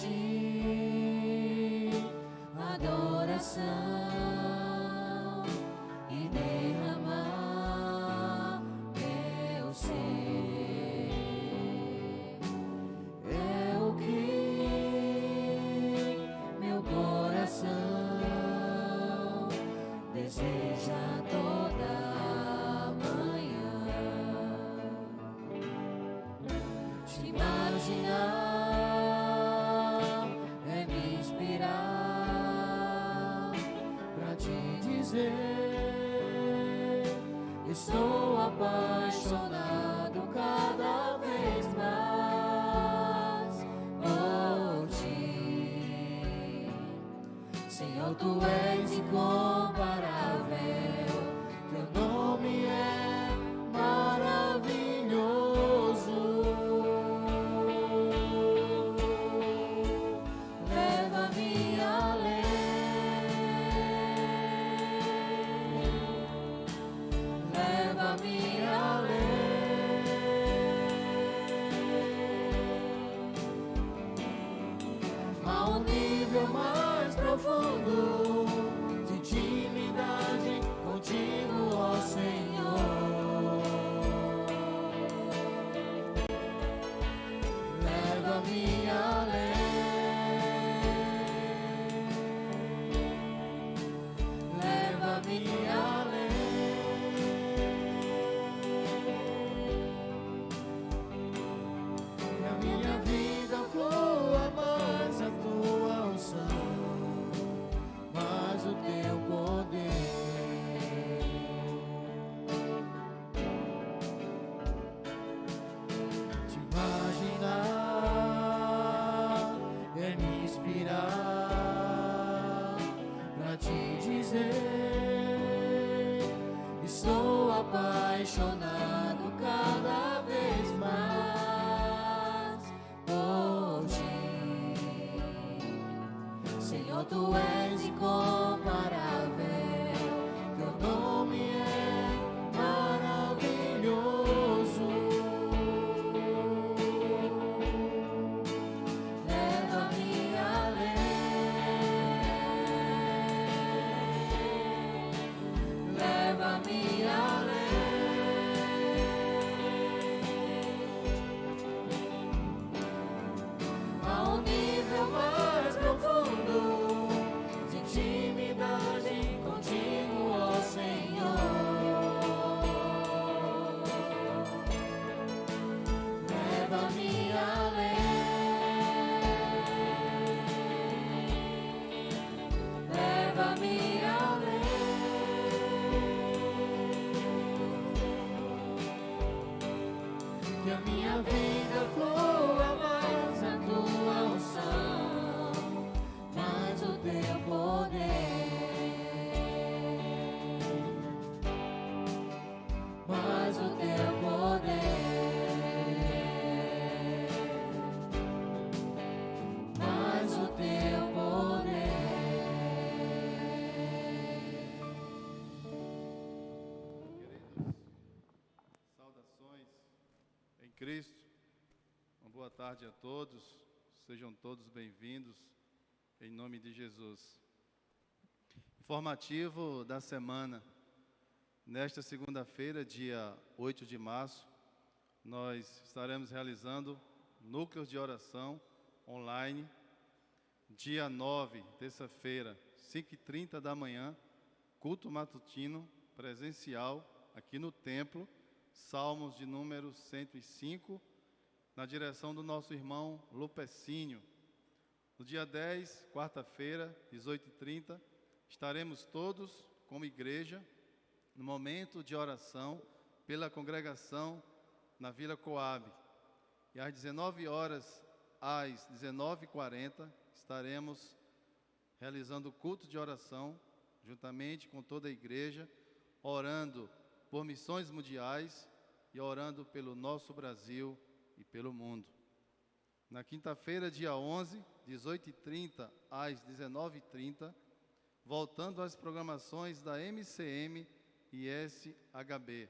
ti adoração e derramar meu ser. É o que meu coração deseja toda manhã. Te imaginar é me inspirar pra te dizer: estou apaixonado cada vez mais por ti. Senhor, tu és incomparável, teu nome é maravilhoso. Leva-me além, leva-me além, ao nível mais profundo de intimidade contigo, ó Senhor. Leva-me além, leva-me além. Que a minha vida flua mais a tua unção, mais o teu poder. Te imaginar é me inspirar pra te dizer: estou apaixonado cada vez mais por ti. Senhor, tu és incomparável, teu nome é maravilhoso. Leva-me além, leva-me além, ao nível mais profundo de intimidade contigo, ó Senhor. Leva-me além, leva-me além. Que a minha vida flua mais a tua unção, mais o teu poder, mais o teu poder, mais o teu poder. Queridos, saudações em Cristo. Uma boa tarde a todos. Sejam todos bem-vindos em nome de Jesus. Informativo da semana. Nesta segunda-feira, dia 8 de março, nós estaremos realizando núcleos de oração online. Dia 9, terça-feira, 5h30 da manhã, culto matutino presencial aqui no templo, Salmos de número 105, na direção do nosso irmão Lupecínio. No dia 10, quarta-feira, 18h30, estaremos todos como igreja no momento de oração pela congregação na Vila Coab. E às 19 horas, às 19h40, estaremos realizando o culto de oração, juntamente com toda a igreja, orando por missões mundiais e orando pelo nosso Brasil e pelo mundo. Na quinta-feira, dia 11, 18h30 às 19h30, voltando às programações da MCM e SHB.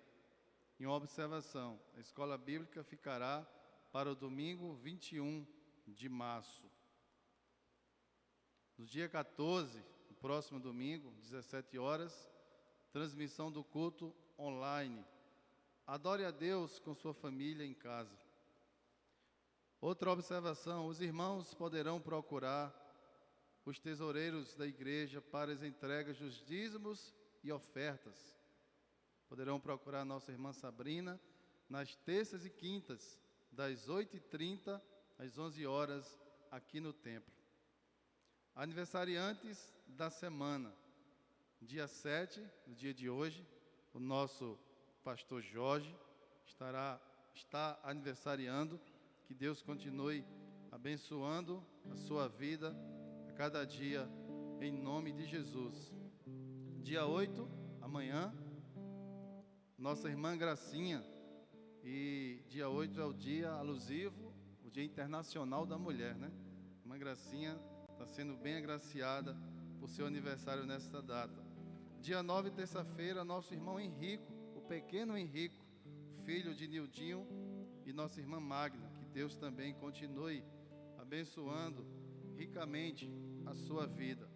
Em uma observação, a escola bíblica ficará para o domingo 21 de março. No dia 14, no próximo domingo, 17 horas, transmissão do culto online. Adore a Deus com sua família em casa. Outra observação: os irmãos poderão procurar os tesoureiros da igreja para as entregas dos dízimos e ofertas. Poderão procurar a nossa irmã Sabrina nas terças e quintas, das 8h30 às 11 horas, aqui no templo. Aniversariantes da semana. Dia 7, no dia de hoje, o nosso pastor Jorge está aniversariando. Que Deus continue abençoando a sua vida a cada dia, em nome de Jesus. Dia 8, amanhã, nossa irmã Gracinha. E dia 8 é o dia alusivo, o Dia Internacional da Mulher, né? Irmã Gracinha está sendo bem agraciada por seu aniversário nesta data. Dia 9, terça-feira, nosso irmão Henrico, o pequeno Henrico, filho de Nildinho e nossa irmã Magna. Que Deus também continue abençoando ricamente a sua vida.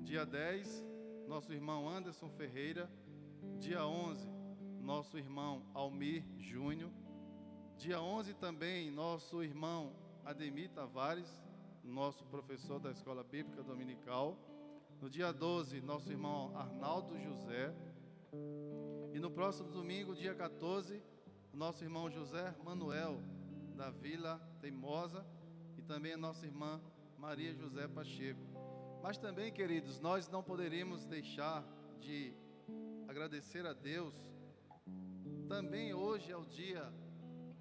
Dia 10, nosso irmão Anderson Ferreira. Dia 11, nosso irmão Almir Júnior. Dia 11 também, nosso irmão Ademir Tavares, nosso professor da Escola Bíblica Dominical. No dia 12, nosso irmão Arnaldo José. E no próximo domingo, dia 14, nosso irmão José Manuel, da Vila Teimosa, e também a nossa irmã Maria José Pacheco. Mas também, queridos, nós não poderíamos deixar de agradecer a Deus. Também hoje é o dia,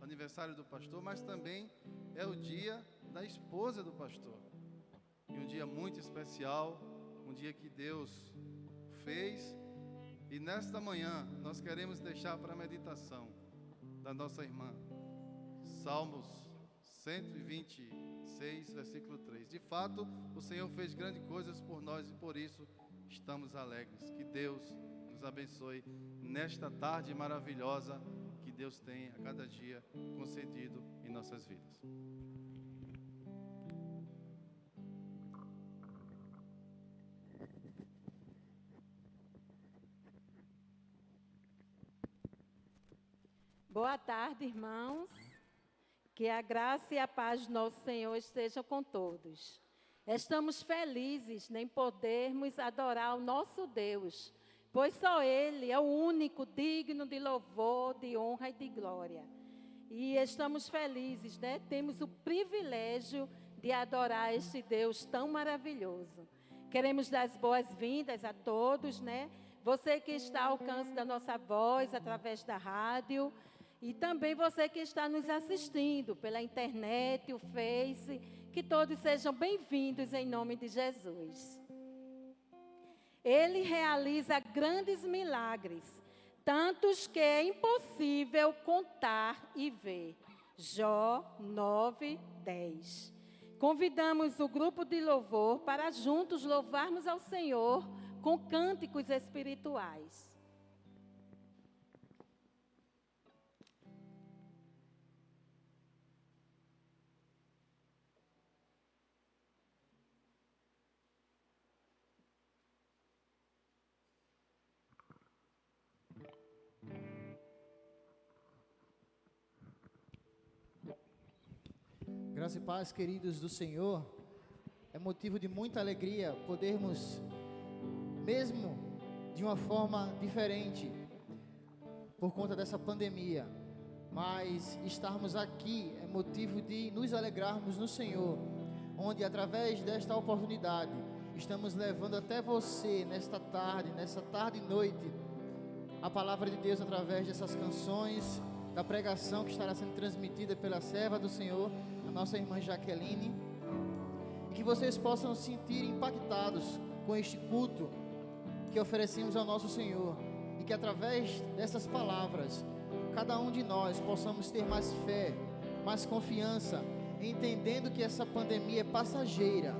aniversário do pastor, mas também é o dia da esposa do pastor. E um dia muito especial, um dia que Deus fez. E nesta manhã nós queremos deixar para a meditação da nossa irmã Salmos 126, versículo 3. De fato, o Senhor fez grandes coisas por nós e por isso estamos alegres. Que Deus nos abençoe nesta tarde maravilhosa que Deus tem a cada dia concedido em nossas vidas. Boa tarde, irmãos. Que a graça e a paz do nosso Senhor estejam com todos. Estamos felizes em podermos adorar o nosso Deus, pois só Ele é o único digno de louvor, de honra e de glória. E estamos felizes, né? Temos o privilégio de adorar este Deus tão maravilhoso. Queremos dar as boas-vindas a todos, né? Você que está ao alcance da nossa voz, através da rádio, e também você que está nos assistindo pela internet, o Face, que todos sejam bem-vindos em nome de Jesus. Ele realiza grandes milagres, tantos que é impossível contar e ver. Jó 9:10. Convidamos o grupo de louvor para juntos louvarmos ao Senhor com cânticos espirituais. Graça e paz, queridos do Senhor. É motivo de muita alegria podermos, mesmo de uma forma diferente, por conta dessa pandemia, mas estarmos aqui é motivo de nos alegrarmos no Senhor, onde através desta oportunidade estamos levando até você nessa tarde e noite, a palavra de Deus através dessas canções, da pregação que estará sendo transmitida pela serva do Senhor, a nossa irmã Jaqueline, e que vocês possam se sentir impactados com este culto que oferecemos ao nosso Senhor, e que através dessas palavras, cada um de nós possamos ter mais fé, mais confiança, entendendo que essa pandemia é passageira,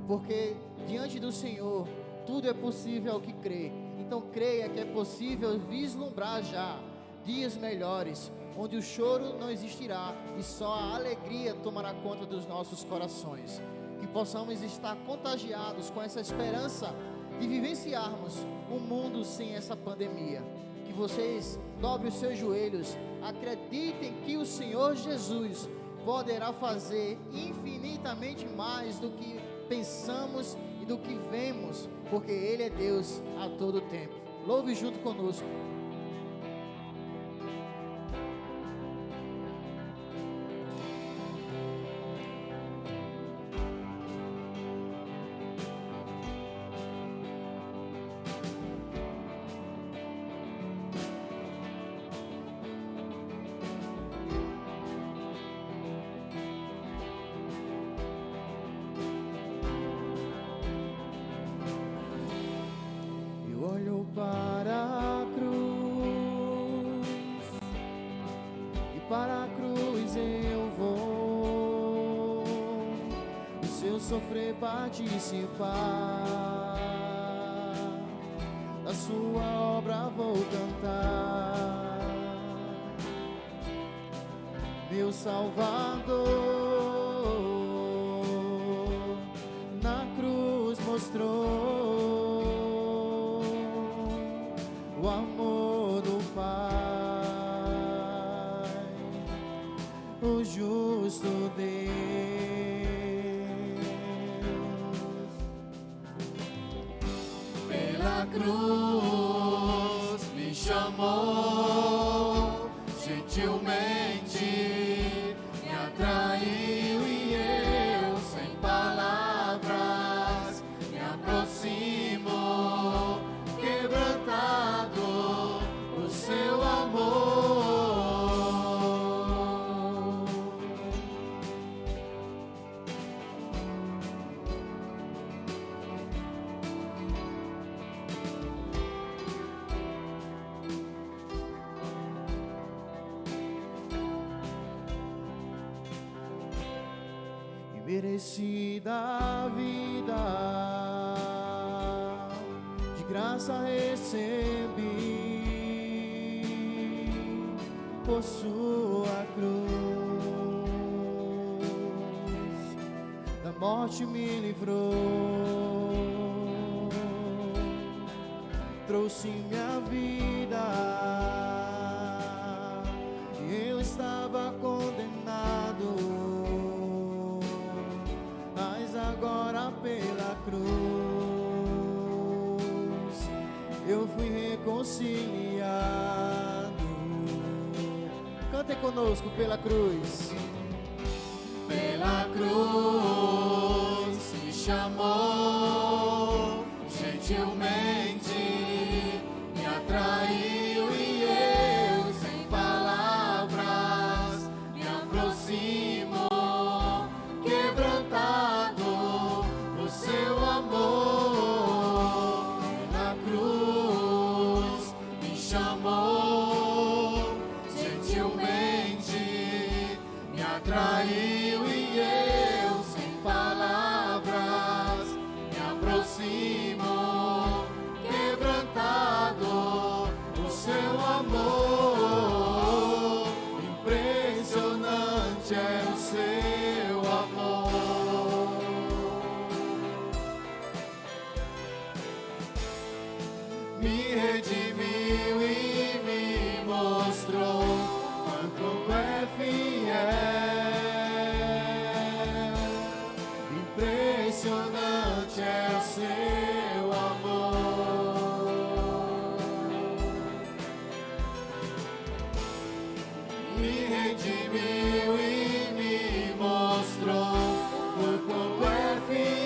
porque diante do Senhor tudo é possível ao que crê. Então creia que é possível vislumbrar já dias melhores, onde o choro não existirá e só a alegria tomará conta dos nossos corações. que possamos estar contagiados com essa esperança de vivenciarmos um mundo sem essa pandemia. Que vocês dobrem os seus joelhos, acreditem que o Senhor Jesus poderá fazer infinitamente mais do que pensamos e do que vemos, porque Ele é Deus a todo tempo. Louve junto conosco. Para a cruz, e para a cruz eu vou, o seu sofrer participar, da sua obra vou cantar, meu Salvador, na cruz mostrou o amor do Pai, o justo Deus. Pela cruz me chamou, gentilmente me atraiu e eu, sem palavras, me aproximo, quebrantado o seu amor. Merecida vida, de graça recebi, por sua cruz, da morte me livrou, trouxe minha vida, e eu estava condenado, agora pela cruz eu fui reconciliado. Cantem conosco, pela cruz. Pela cruz me chamou, gentilmente me atraiu e eu, sem palavras, me aproximo, quebrantado o seu amor. Pela cruz me chamou, gentilmente me atraiu e eu, sem palavras, me aproximo, quebrantado o seu amor. Impressionante é o seu amor. Me redimiu e me mostrou quanto é fiel. Impressionante é o seu amor. Me redimiu e me mostrou o quanto é fiel.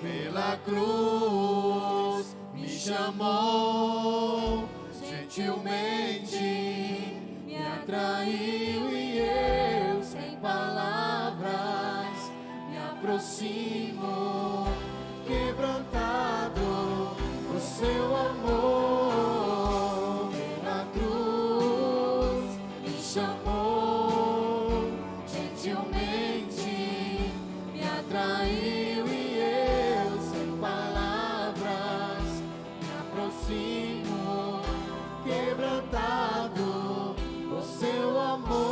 Pela cruz me chamou, gentilmente me atraiu e eu, sem palavras, me aproximo, quebrantado o seu amor. Pela cruz me chamou, gentilmente me atraiu e eu, sem palavras, me aproximo, quebrantado o seu amor.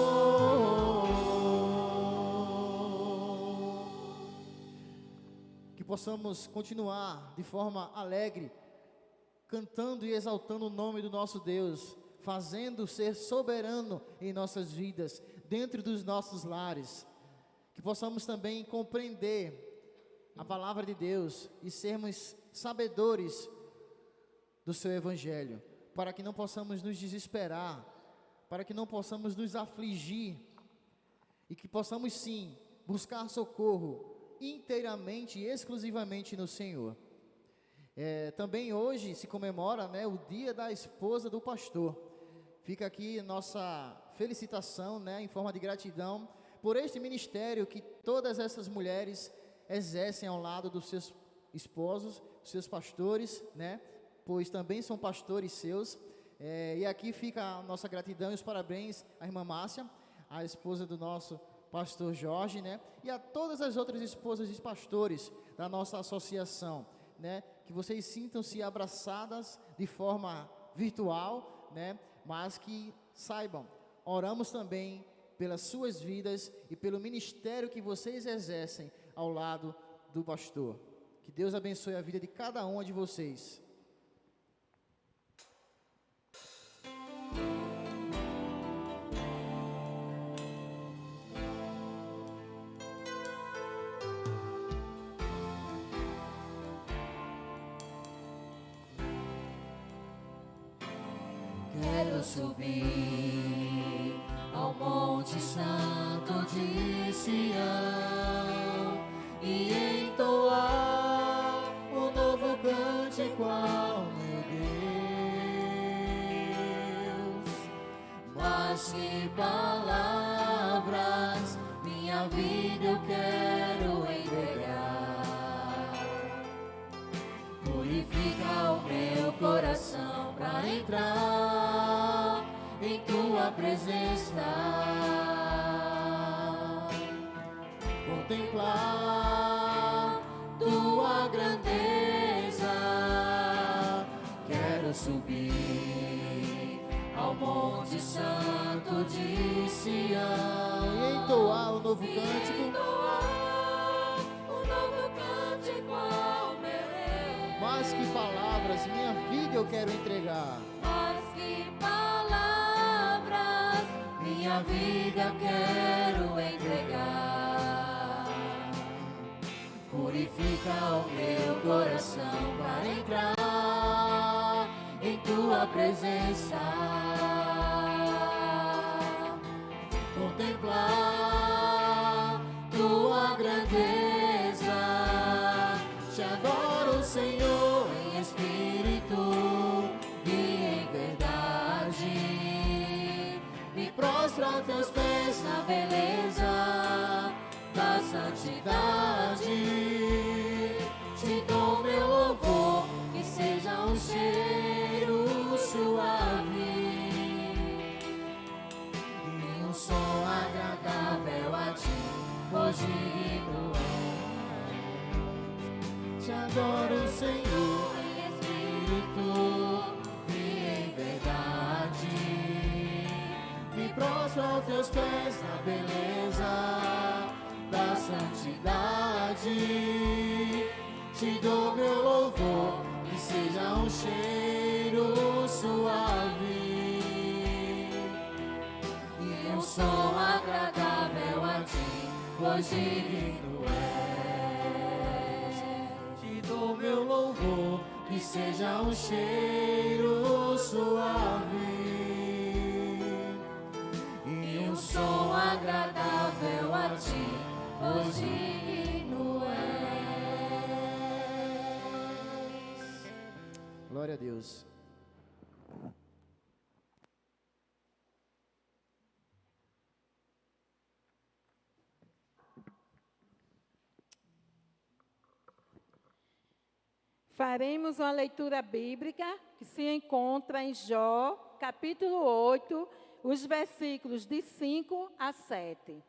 possamos continuar de forma alegre, cantando e exaltando o nome do nosso Deus, fazendo ser soberano em nossas vidas, dentro dos nossos lares. Que possamos também compreender a palavra de Deus e sermos sabedores do seu Evangelho, para que não possamos nos desesperar, para que não possamos nos afligir, e que possamos sim buscar socorro inteiramente e exclusivamente no Senhor. Também hoje se comemora, né, o dia da esposa do pastor. Fica aqui nossa felicitação, né, em forma de gratidão por este ministério que todas essas mulheres exercem ao lado dos seus esposos, seus pastores, né, pois também são pastores seus. E aqui fica a nossa gratidão e os parabéns à irmã Márcia, a esposa do nosso pastor Jorge, né, e a todas as outras esposas de pastores da nossa associação, né, que vocês sintam-se abraçadas de forma virtual, né, mas que saibam, oramos também pelas suas vidas e pelo ministério que vocês exercem ao lado do pastor. Que Deus abençoe a vida de cada uma de vocês. Quero subir ao Monte Santo de Sião e entoar um novo cântico ao meu Deus. Mas que palavras minha vida eu quero entregar. Purifica o meu coração para entrar em tua presença, contemplar tua grandeza. Quero subir ao Monte Santo de Sião E entoar o novo cântico. Mas que palavras minha vida eu quero entregar. Mas que palavras minha vida eu quero entregar. Purifica o meu coração para entrar em tua presença, contemplar tua grandeza. Te adoro, Senhor, em espírito e em verdade. Me prostro aos teus pés na beleza da santidade. Te dou meu louvor, que seja um cheiro suave e um som agradável a ti, pois digno és. Te adoro, Senhor, em espírito e em verdade. Me prostro aos teus pés na beleza da santidade. Te dou meu louvor, que seja um cheiro suave e um som agradável a ti, pois digno és. Te dou meu louvor, que seja um cheiro suave e um som agradável a ti, pois digno és. Glória a Deus. Faremos uma leitura bíblica que se encontra em Jó, capítulo 8, os versículos de 5 a 7.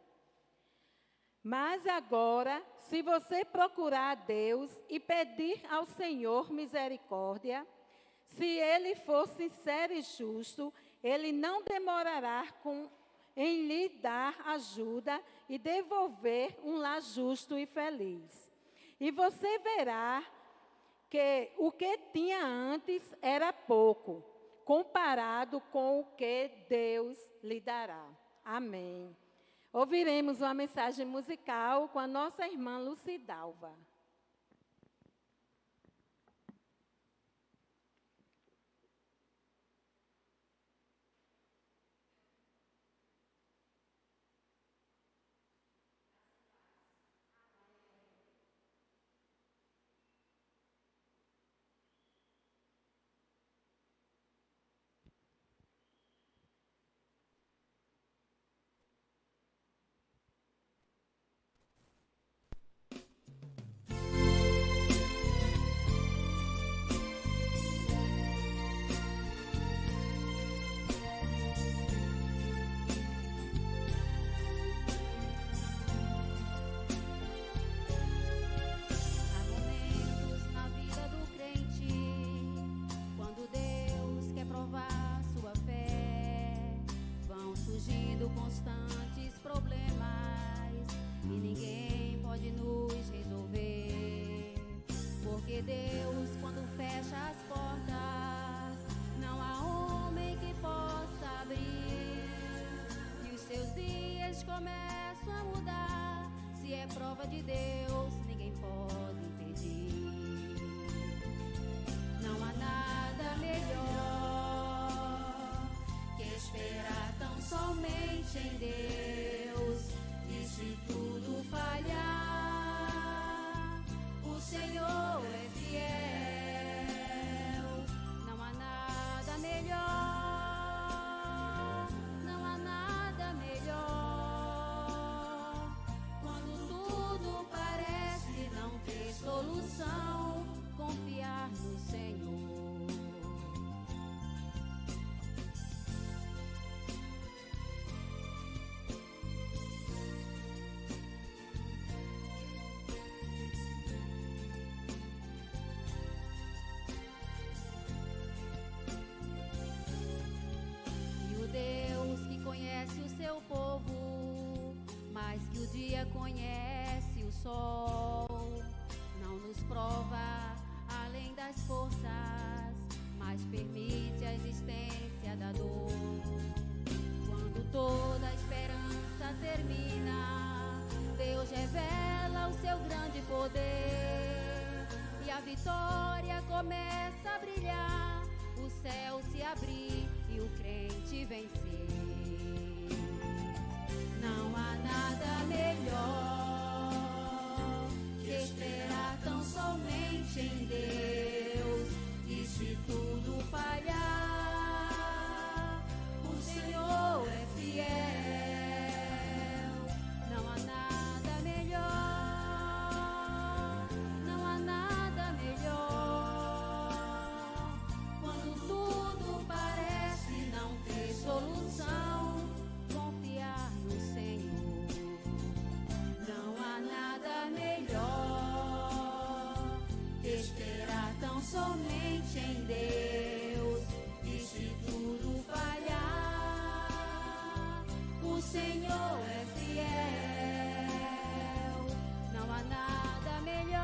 Mas agora, se você procurar a Deus e pedir ao Senhor misericórdia, se Ele for sincero e justo, Ele não demorará em lhe dar ajuda e devolver um lar justo e feliz. E você verá que o que tinha antes era pouco, comparado com o que Deus lhe dará. Amém. Ouviremos uma mensagem musical com a nossa irmã Lucidalva. Há momentos na vida do crente, quando Deus quer provar sua fé, vão surgindo constantes problemas e ninguém pode nos resolver. Porque Deus, quando fecha as portas, não há homem que possa abrir. E os seus dias começam a mudar. Se é prova de Deus, ninguém pode impedir. Não há nada melhor que esperar tão somente em Deus. E se tudo falhar, o Senhor é fiel. Não há nada melhor, não há nada melhor. Quando tudo parece não ter solução, confiar no Senhor. E o Deus que conhece o seu povo, mais que o dia conhece o sol, não nos prova além das forças, mas permite a existência da dor. Quando toda a esperança termina, Deus revela o seu grande poder e a vitória começa a brilhar, o céu se abrir e o crente vencer. Não há nada melhor que esperar tão somente em Deus. E se tudo falhar, o Senhor é fiel. Não há nada melhor, não há nada melhor. Quando tudo parece não ter solução, confiar no Senhor. Não há nada melhor que esperar tão somente em Deus. E se tudo falhar, o Senhor é fiel. Não há nada melhor,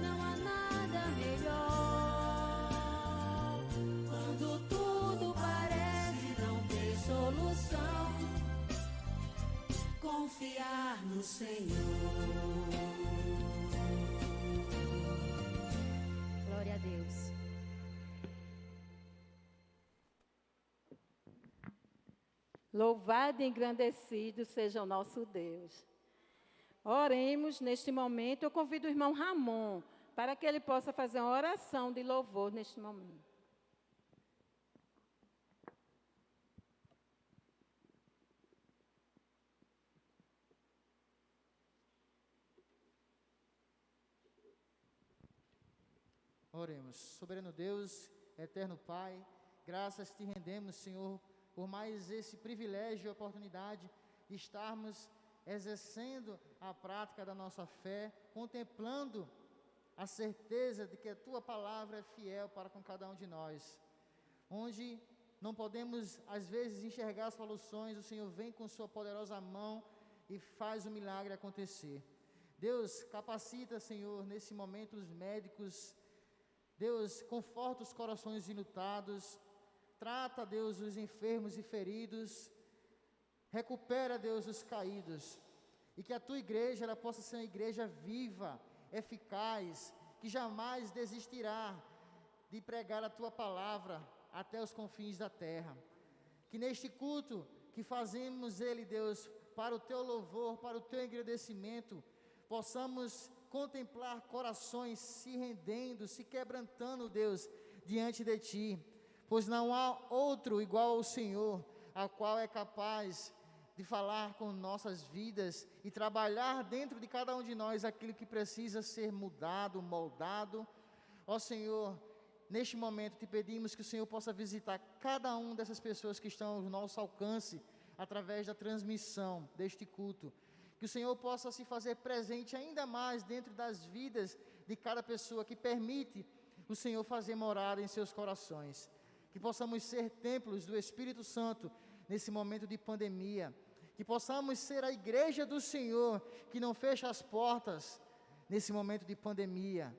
não há nada melhor. Quando tudo parece não ter solução, confiar no Senhor. Glória a Deus. Louvado e engrandecido seja o nosso Deus. Oremos neste momento. Eu convido o irmão Ramon para que ele possa fazer uma oração de louvor neste momento. Oremos. Soberano Deus, eterno Pai, graças te rendemos, Senhor, por mais esse privilégio e oportunidade de estarmos exercendo a prática da nossa fé, contemplando a certeza de que a Tua palavra é fiel para com cada um de nós. Onde não podemos, às vezes, enxergar soluções, o Senhor vem com Sua poderosa mão e faz o milagre acontecer. Deus, capacita, Senhor, nesse momento os médicos. Deus, conforta os corações enlutados. Trata, Deus, os enfermos e feridos. Recupera, Deus, os caídos. E que a tua igreja, ela possa ser uma igreja viva, eficaz, que jamais desistirá de pregar a tua palavra até os confins da terra. Que neste culto, que fazemos ele, Deus, para o teu louvor, para o teu agradecimento, possamos contemplar corações se rendendo, se quebrantando, Deus, diante de ti, pois não há outro igual ao Senhor, a qual é capaz de falar com nossas vidas e trabalhar dentro de cada um de nós aquilo que precisa ser mudado, moldado. Ó Senhor, neste momento te pedimos que o Senhor possa visitar cada uma dessas pessoas que estão ao nosso alcance, através da transmissão deste culto. Que o Senhor possa se fazer presente ainda mais dentro das vidas de cada pessoa, que permite o Senhor fazer morada em seus corações. Que possamos ser templos do Espírito Santo nesse momento de pandemia. Que possamos ser a igreja do Senhor, que não fecha as portas nesse momento de pandemia.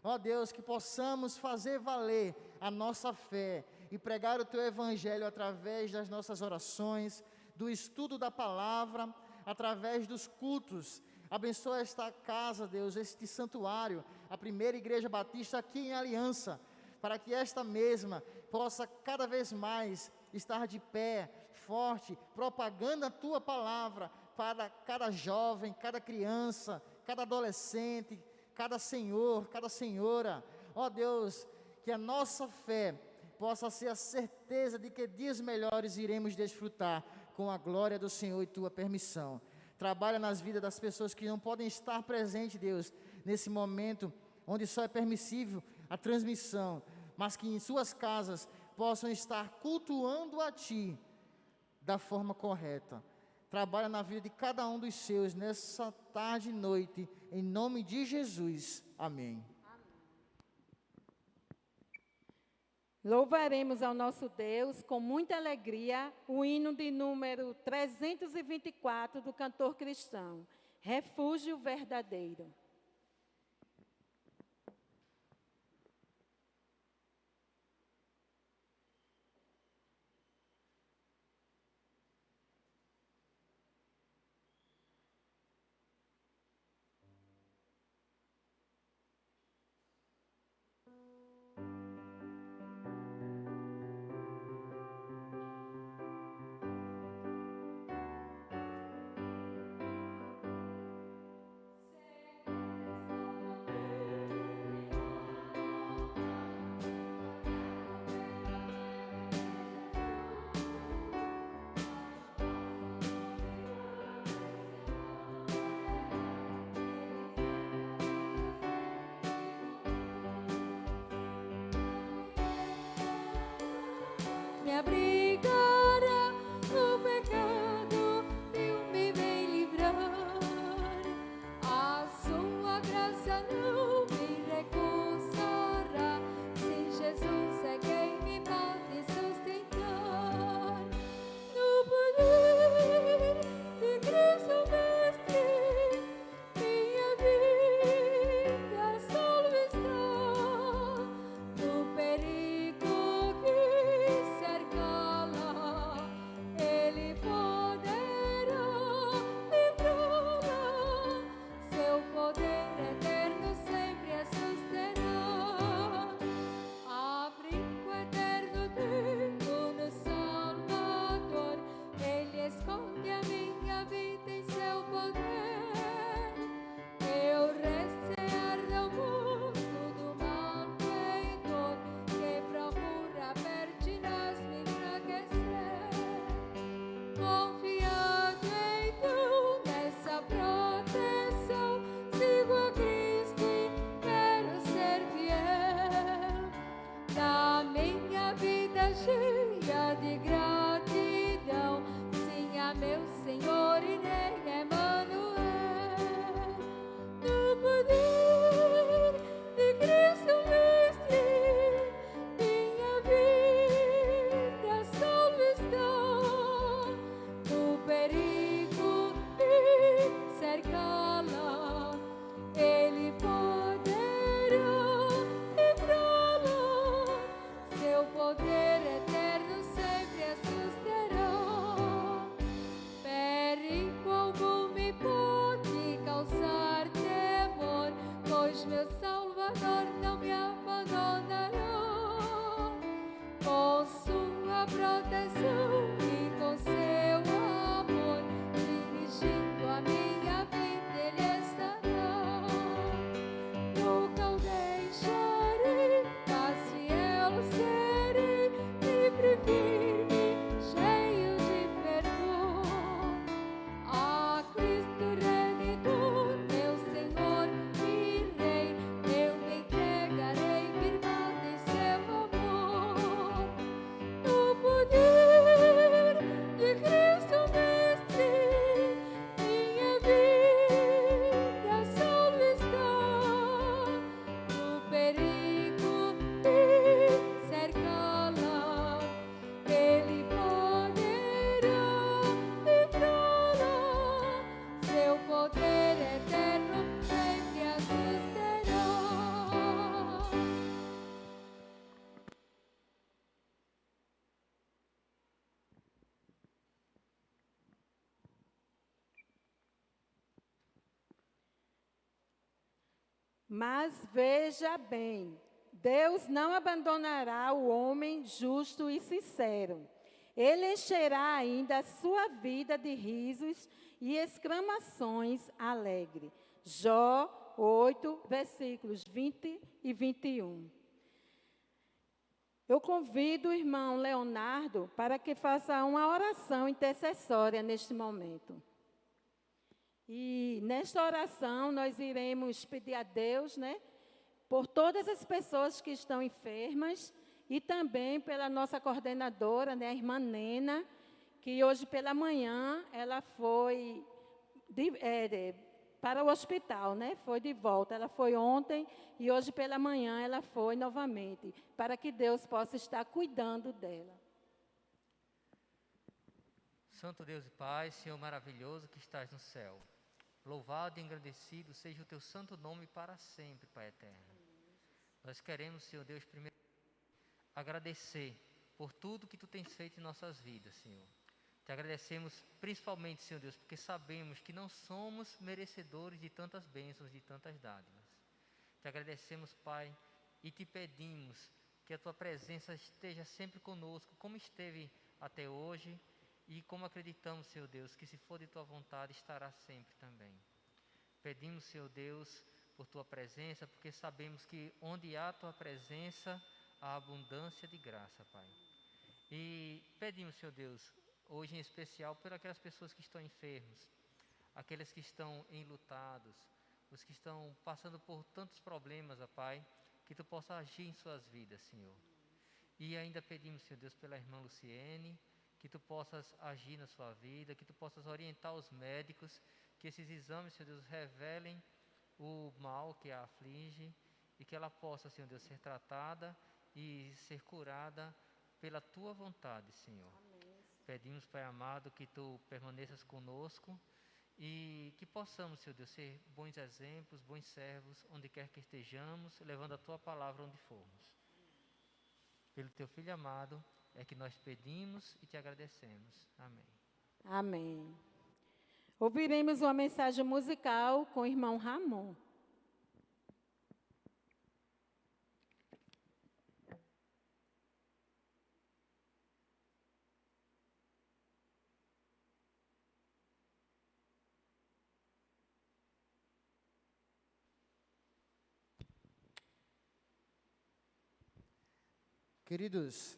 Ó Deus, que possamos fazer valer a nossa fé e pregar o Teu Evangelho através das nossas orações, do estudo da palavra, através dos cultos. Abençoa esta casa, Deus, este santuário, a primeira igreja batista aqui em Aliança, para que esta mesma possa cada vez mais estar de pé, forte, propagando a Tua palavra para cada jovem, cada criança, cada adolescente, cada senhor, cada senhora. Ó Deus, que a nossa fé possa ser a certeza de que dias melhores iremos desfrutar com a glória do Senhor e Tua permissão. Trabalha nas vidas das pessoas que não podem estar presentes, Deus, nesse momento onde só é permissível a transmissão, mas que em suas casas possam estar cultuando a Ti da forma correta. Trabalha na vida de cada um dos seus nessa tarde e noite, em nome de Jesus. Amém. Louvaremos ao nosso Deus com muita alegria o hino de número 324 do cantor cristão, Refúgio Verdadeiro. Me abrigará no pecado e me vem livrar. A sua graça não me recusará. Se Jesus é quem me pode sustentar, no poder de Cristo Mestre, minha vida salva está. No perigo que cercá-la, Ele poderá livrá-la. Seu poder eterno sempre a susterá. Abrigo eterno tenho no Salvador. Ele esconde a minha vida em seu poder. Eu recear do mundo do malfeitor, que procura pertinaz me enfraquecer. Confiado então nessa proteção, sigo a Cristo e quero ser fiel. Da minha vida cheia de gratidão, sim, a meu Senhor e nele Emmanuel. No poder de Cristo Mestre, minha vida salva está. No perigo de cercá-la, Mas veja bem, Deus não abandonará o homem justo e sincero. Ele encherá ainda a sua vida de risos e exclamações alegres. Jó 8, versículos 20 e 21. Eu convido o irmão Leonardo para que faça uma oração intercessória neste momento. E nesta oração nós iremos pedir a Deus, por todas as pessoas que estão enfermas e também pela nossa coordenadora, a irmã Nena, que hoje pela manhã ela foi para o hospital, foi de volta. Ela foi ontem e hoje pela manhã ela foi novamente, para que Deus possa estar cuidando dela. Santo Deus e Pai, Senhor maravilhoso que estás no céu, louvado e engrandecido seja o teu santo nome para sempre, Pai eterno. Nós queremos, Senhor Deus, primeiro agradecer por tudo que tu tens feito em nossas vidas, Senhor. Te agradecemos principalmente, Senhor Deus, porque sabemos que não somos merecedores de tantas bênçãos, de tantas dádivas. Te agradecemos, Pai, e te pedimos que a tua presença esteja sempre conosco, como esteve até hoje, e como acreditamos, Senhor Deus, que se for de tua vontade, estará sempre também. Pedimos, Senhor Deus, por tua presença, porque sabemos que onde há tua presença, há abundância de graça, Pai. E pedimos, Senhor Deus, hoje em especial, por aquelas pessoas que estão enfermos, aqueles que estão enlutados, os que estão passando por tantos problemas, ó Pai, que tu possa agir em suas vidas, Senhor. E ainda pedimos, Senhor Deus, pela irmã Luciene, que tu possas agir na sua vida, que tu possas orientar os médicos, que esses exames, Senhor Deus, revelem o mal que a aflige e que ela possa, Senhor Deus, ser tratada e ser curada pela tua vontade, Senhor. Amém. Pedimos, Pai amado, que tu permaneças conosco e que possamos, Senhor Deus, ser bons exemplos, bons servos, onde quer que estejamos, levando a tua palavra onde formos. Pelo teu Filho amado, é que nós pedimos e te agradecemos. Amém. Amém. Ouviremos uma mensagem musical com o irmão Ramon. Queridos,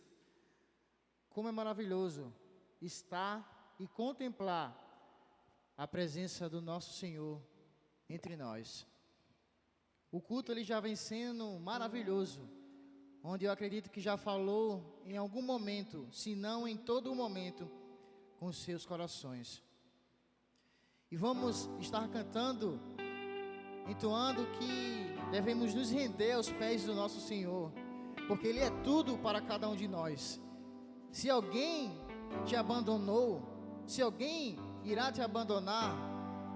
como é maravilhoso estar e contemplar a presença do nosso Senhor entre nós. O culto ele já vem sendo maravilhoso, onde eu acredito que já falou em algum momento, se não em todo momento, com seus corações. E vamos estar cantando, entoando que devemos nos render aos pés do nosso Senhor, porque Ele é tudo para cada um de nós. Se alguém te abandonou, se alguém irá te abandonar,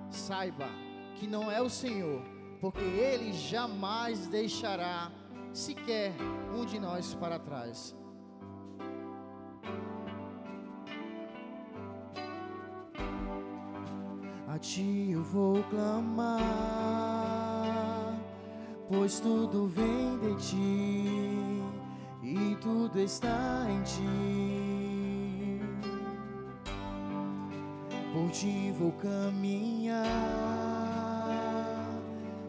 saiba que não é o Senhor, porque Ele jamais deixará sequer um de nós para trás. A Ti eu vou clamar, pois tudo vem de Ti e tudo está em Ti. Por Ti vou caminhar,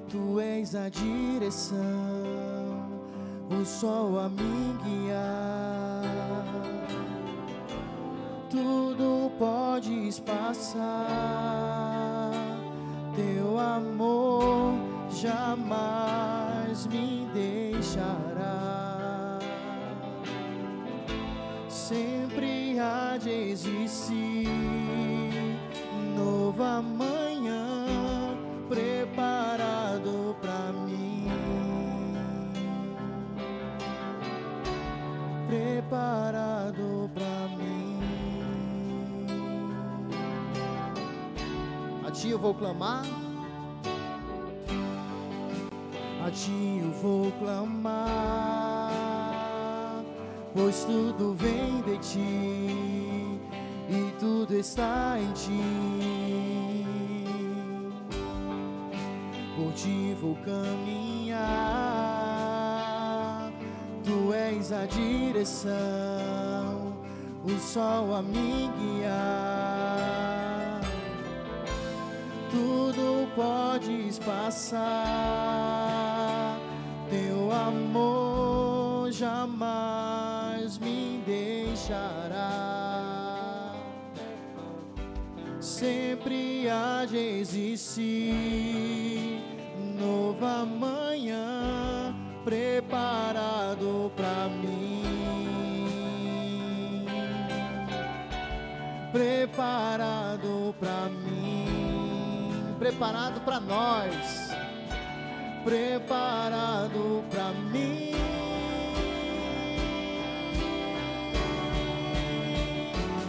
Tu és a direção, o sol a me guiar. Tudo podes passar, Teu amor jamais me deixará. Sempre há de existir novo amanhã preparado pra mim, preparado pra mim. A Ti eu vou clamar, a Ti eu vou clamar, pois tudo vem de Ti e tudo está em Ti. Por por ti vou caminhar. Tu és a direção, o sol a me guiar. Tudo podes passar, teu amor jamais me deixará. Sempre há de existir nova manhã preparado pra mim, preparado pra mim, preparado pra nós, preparado pra mim.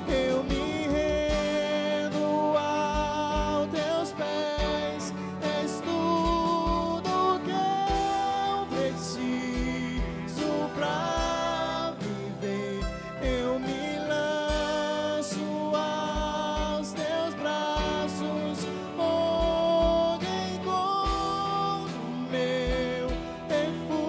Eu me rendo aos teus pés, és tudo que eu preciso pra viver. Eu me lanço aos teus braços, onde encontro meu refúgio.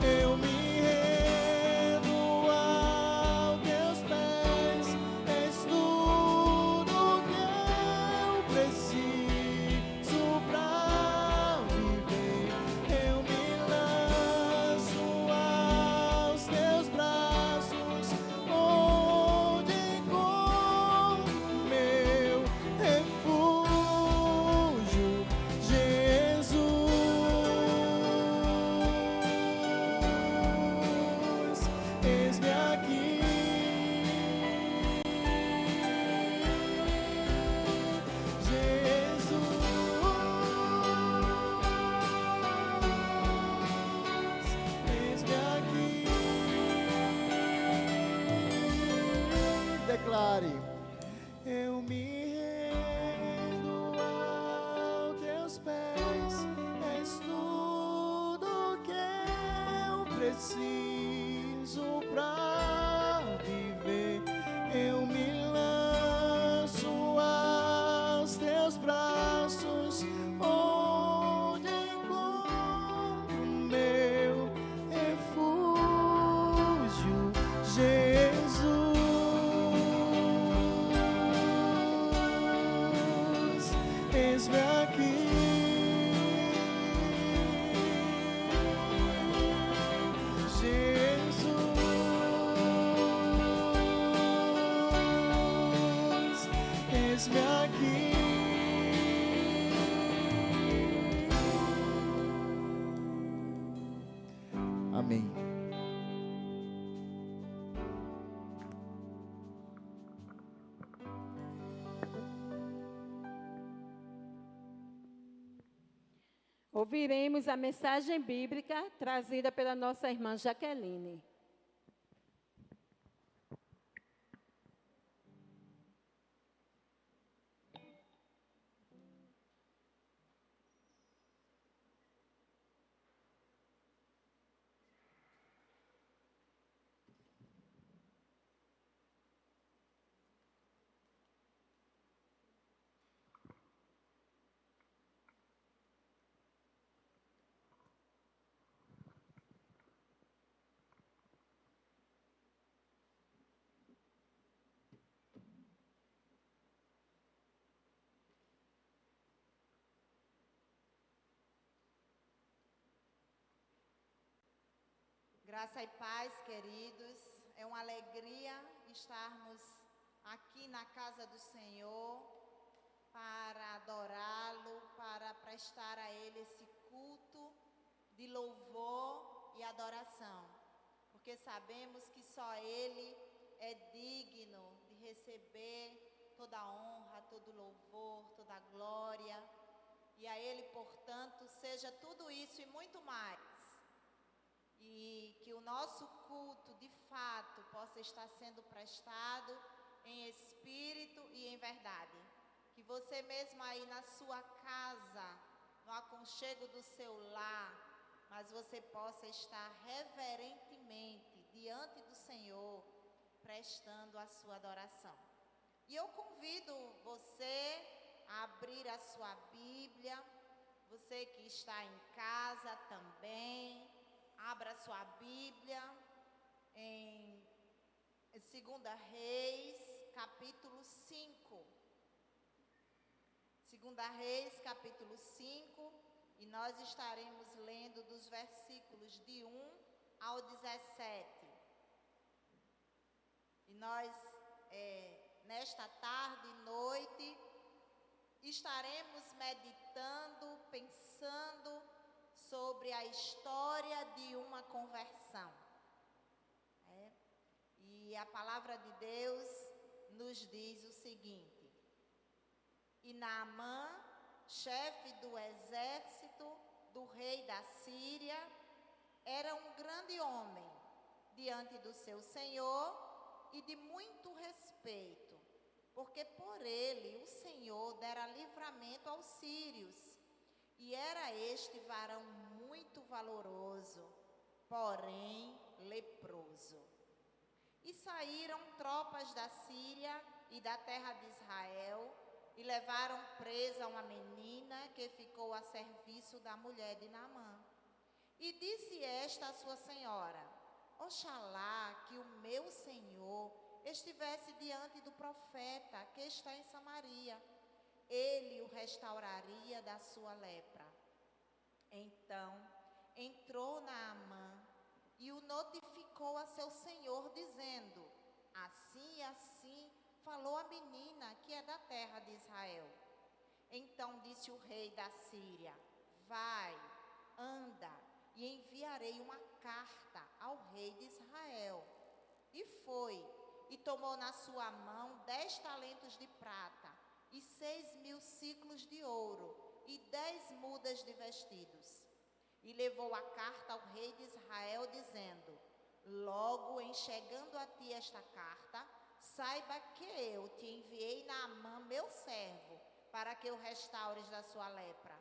Eu me rendo aos teus pés, és tudo que eu preciso pra viver. Eu me lanço aos teus braços, onde encontro meu refúgio, Jesus. Eis-me aqui, Jesus. Eis-me aqui. Declare. Eu me rendo aos teus pés, és tudo que eu preciso pra viver. Eu me lanço aos teus braços, onde encontro meu refúgio, Jesus. Eis-me aqui, Jesus. Eis-me aqui. Amém. Ouviremos a mensagem bíblica trazida pela nossa irmã Jaqueline. Graça e paz, queridos. É uma alegria estarmos aqui na casa do Senhor para adorá-lo, para prestar a Ele esse culto de louvor e adoração. Porque sabemos que só Ele é digno de receber toda a honra, todo o louvor, toda a glória. E a Ele, portanto, seja tudo isso e muito mais. E que o nosso culto, de fato, possa estar sendo prestado em espírito e em verdade. Que você mesmo aí na sua casa, no aconchego do seu lar, mas você possa estar reverentemente diante do Senhor, prestando a sua adoração. E eu convido você abrir a sua Bíblia. Você que está em casa também, abra sua Bíblia em 2 Reis, capítulo 5. 2 Reis, capítulo 5, e nós estaremos lendo dos versículos de 1 ao 17. E nós, nesta tarde e noite, estaremos meditando, pensando sobre a história de uma conversão. E a palavra de Deus nos diz o seguinte: E Naamã, chefe do exército do rei da Síria, era um grande homem diante do seu senhor e de muito respeito, porque por ele o Senhor dera livramento aos sírios, e era este varão muito valoroso, porém leproso. E saíram tropas da Síria e da terra de Israel, e levaram presa uma menina que ficou a serviço da mulher de Naamã. E disse esta a sua senhora: Oxalá que o meu senhor estivesse diante do profeta que está em Samaria, ele o restauraria da sua lepra. Então entrou Naamã e o notificou a seu senhor, dizendo: Assim e assim falou a menina que é da terra de Israel. Então disse o rei da Síria: Vai, anda, e enviarei uma carta ao rei de Israel. E foi, e tomou na sua mão 10 talentos de prata, e 6.000 siclos de ouro, e 10 mudas de vestidos. E levou a carta ao rei de Israel, dizendo: Logo em chegando a ti esta carta, saiba que eu te enviei Naamã, meu servo, para que o restaures da sua lepra.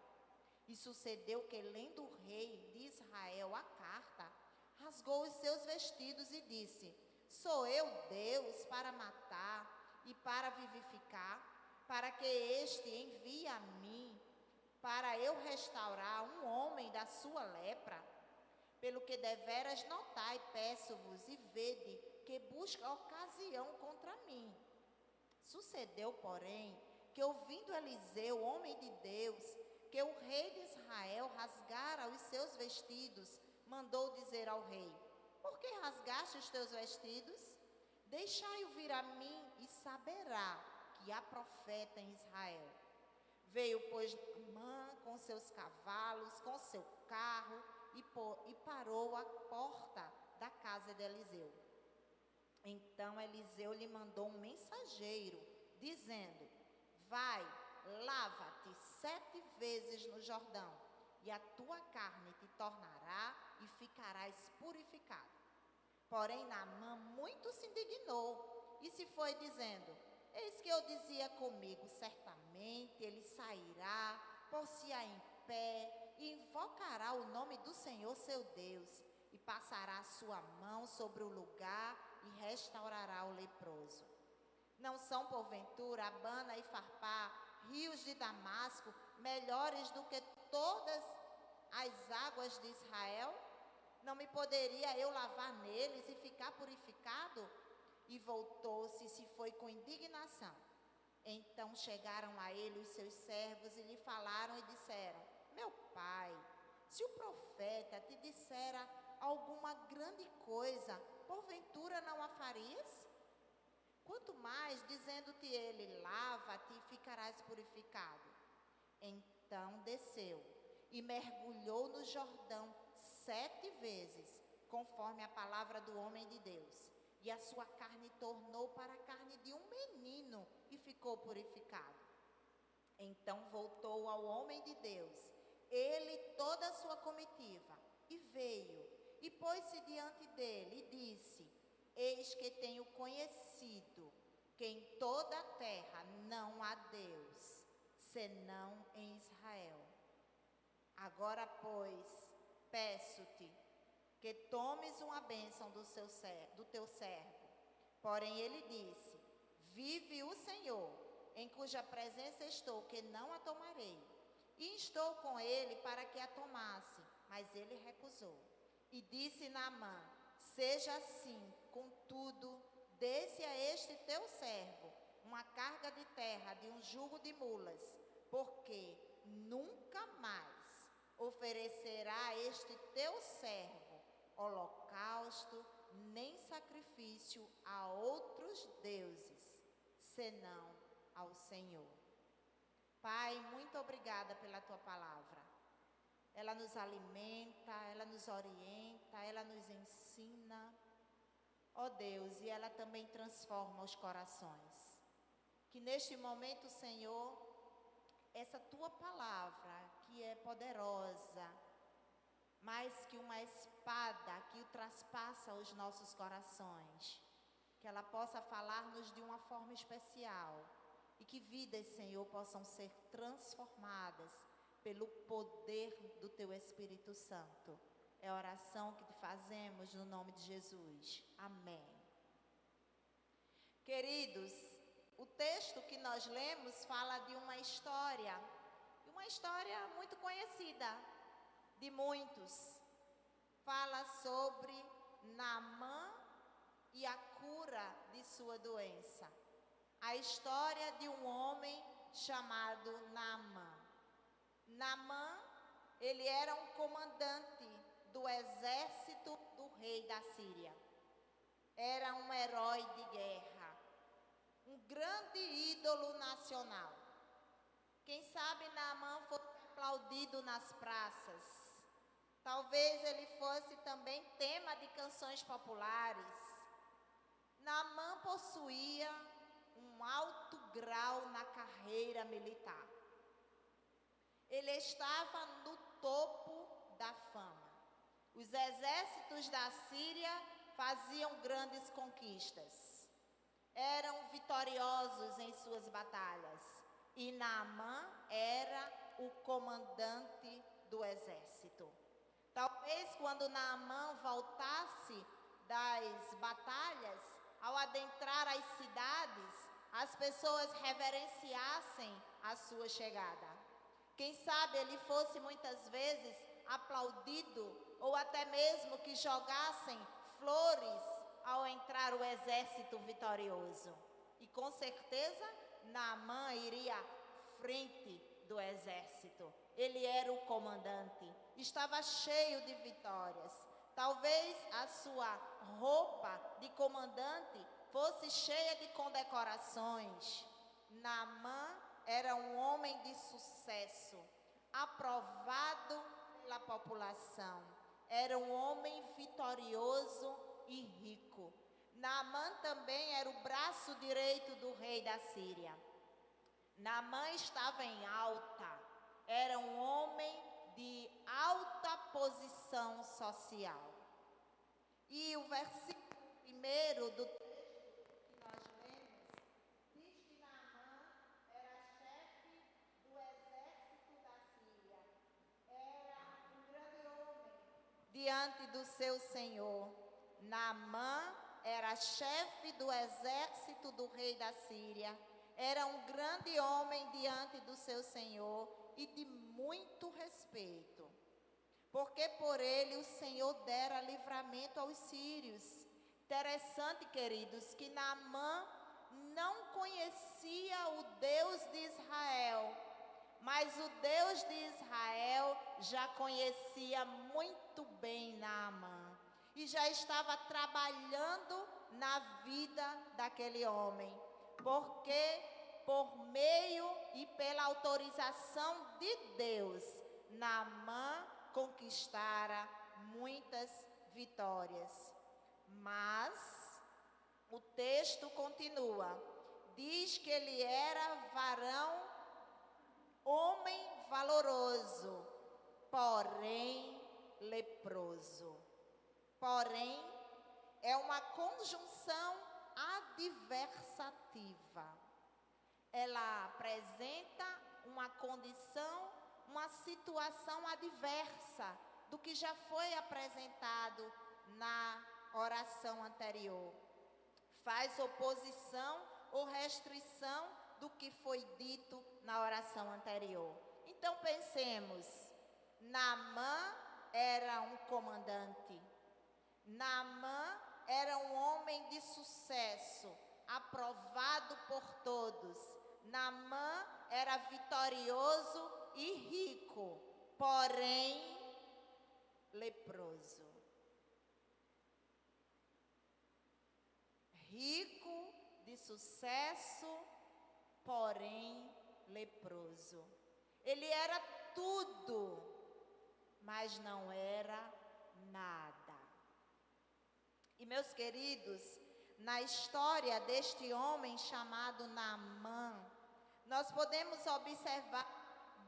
E sucedeu que, lendo o rei de Israel a carta, rasgou os seus vestidos e disse: Sou eu Deus para matar e para vivificar, para que este envie a mim, para eu restaurar um homem da sua lepra? Pelo que deveras notai, peço-vos, e vede que busca ocasião contra mim. Sucedeu, porém, que ouvindo Eliseu, homem de Deus, que o rei de Israel rasgara os seus vestidos, mandou dizer ao rei: Por que rasgaste os teus vestidos? Deixai-o vir a mim, e saberá que há profeta em Israel. Veio, pois, Naamã com seus cavalos, com seu carro, e parou à porta da casa de Eliseu. Então Eliseu lhe mandou um mensageiro, dizendo: Vai, lava-te 7 vezes no Jordão, e a tua carne te tornará e ficarás purificado. Porém Naamã muito se indignou e se foi dizendo: Eis que eu dizia comigo, certamente ele sairá, pôr-se-á em pé, e invocará o nome do Senhor seu Deus, e passará a sua mão sobre o lugar, e restaurará o leproso. Não são, porventura, Abana e Farpá, rios de Damasco, melhores do que todas as águas de Israel? Não me poderia eu lavar neles e ficar purificado? E voltou-se e se foi com indignação. Então chegaram a ele os seus servos e lhe falaram e disseram: Meu pai, se o profeta te dissera alguma grande coisa, porventura não a farias? Quanto mais, dizendo-te ele: Lava-te e ficarás purificado. Então desceu e mergulhou no Jordão 7 vezes, conforme a palavra do homem de Deus. E a sua carne tornou para a carne de um menino, e ficou purificado. Então voltou ao homem de Deus, ele e toda a sua comitiva, e veio, e pôs-se diante dele, e disse: Eis que tenho conhecido que em toda a terra não há Deus, senão em Israel. Agora, pois, peço-te que tomes uma bênção do teu servo. Porém ele disse: Vive o Senhor, em cuja presença estou, que não a tomarei. E instou com ele para que a tomasse, mas ele recusou. E disse Naamã: seja assim, contudo, desse a este teu servo uma carga de terra de um jugo de mulas, porque nunca mais oferecerá este teu servo holocausto, nem sacrifício a outros deuses, senão ao Senhor. Pai, muito obrigada pela tua palavra. Ela nos alimenta, ela nos orienta, ela nos ensina, ó Deus, e ela também transforma os corações. Que neste momento, Senhor, essa tua palavra, que é poderosa, mais que uma espada que traspassa os nossos corações, que ela possa falar-nos de uma forma especial e que vidas, Senhor, possam ser transformadas pelo poder do teu Espírito Santo. É a oração que te fazemos no nome de Jesus. Amém. Queridos, o texto que nós lemos fala de uma história muito conhecida de muitos. Fala sobre Naamã e a cura de sua doença. A história de um homem chamado Naamã. Naamã, ele era um comandante do exército do rei da Síria. Era um herói de guerra, um grande ídolo nacional. Quem sabe Naamã fosse aplaudido nas praças. Talvez ele fosse também tema de canções populares. Naamã possuía um alto grau na carreira militar. Ele estava no topo da fama. Os exércitos da Síria faziam grandes conquistas. Eram vitoriosos em suas batalhas. E Naamã era o comandante do exército. Talvez quando Naamã voltasse das batalhas, ao adentrar as cidades, as pessoas reverenciassem a sua chegada. Quem sabe ele fosse muitas vezes aplaudido, ou até mesmo que jogassem flores ao entrar o exército vitorioso. E com certeza Naamã iria à frente do exército. Ele era o comandante, estava cheio de vitórias. Talvez a sua roupa de comandante fosse cheia de condecorações. Naamã era um homem de sucesso, aprovado pela população. Era um homem vitorioso e rico. Naamã também era o braço direito do rei da Síria. Naamã estava em alta, era um homem de alta posição social. E o versículo 1 do texto que nós lemos diz que Naamã era chefe do exército da Síria. Era um grande homem diante do seu senhor. Naamã era chefe do exército do rei da Síria. Era um grande homem diante do seu senhor e de muito respeito, porque por ele o Senhor dera livramento aos sírios. Interessante, queridos, que Naamã não conhecia o Deus de Israel, mas o Deus de Israel já conhecia muito bem Naamã e já estava trabalhando na vida daquele homem, porque por meio e pela autorização de Deus, Naamã conquistara muitas vitórias. Mas o texto continua, diz que ele era varão, homem valoroso, porém leproso. Porém, é uma conjunção adversativa. Ela apresenta uma condição, uma situação adversa do que já foi apresentado na oração anterior. Faz oposição ou restrição do que foi dito na oração anterior. Então pensemos, Naamã era um comandante, Naamã era um homem de sucesso, aprovado por todos. Naamã era vitorioso e rico, porém leproso. Rico, de sucesso, porém leproso. Ele era tudo, mas não era nada. E meus queridos, na história deste homem chamado Naamã, nós podemos observar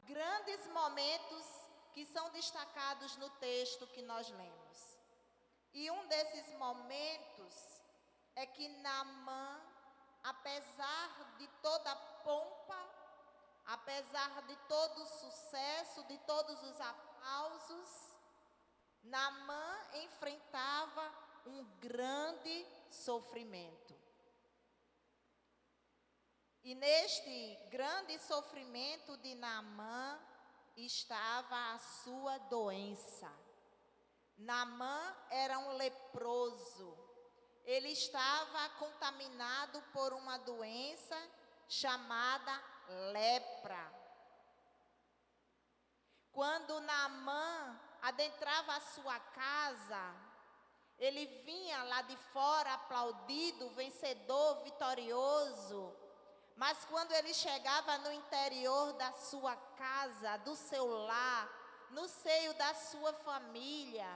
grandes momentos que são destacados no texto que nós lemos. E um desses momentos é que Naamã, apesar de toda a pompa, apesar de todo o sucesso, de todos os aplausos, Naamã enfrentava um grande sofrimento. E neste grande sofrimento de Naamã estava a sua doença. Naamã era um leproso. Ele estava contaminado por uma doença chamada lepra. Quando Naamã adentrava a sua casa, ele vinha lá de fora aplaudido, vencedor, vitorioso. Mas quando ele chegava no interior da sua casa, do seu lar, no seio da sua família,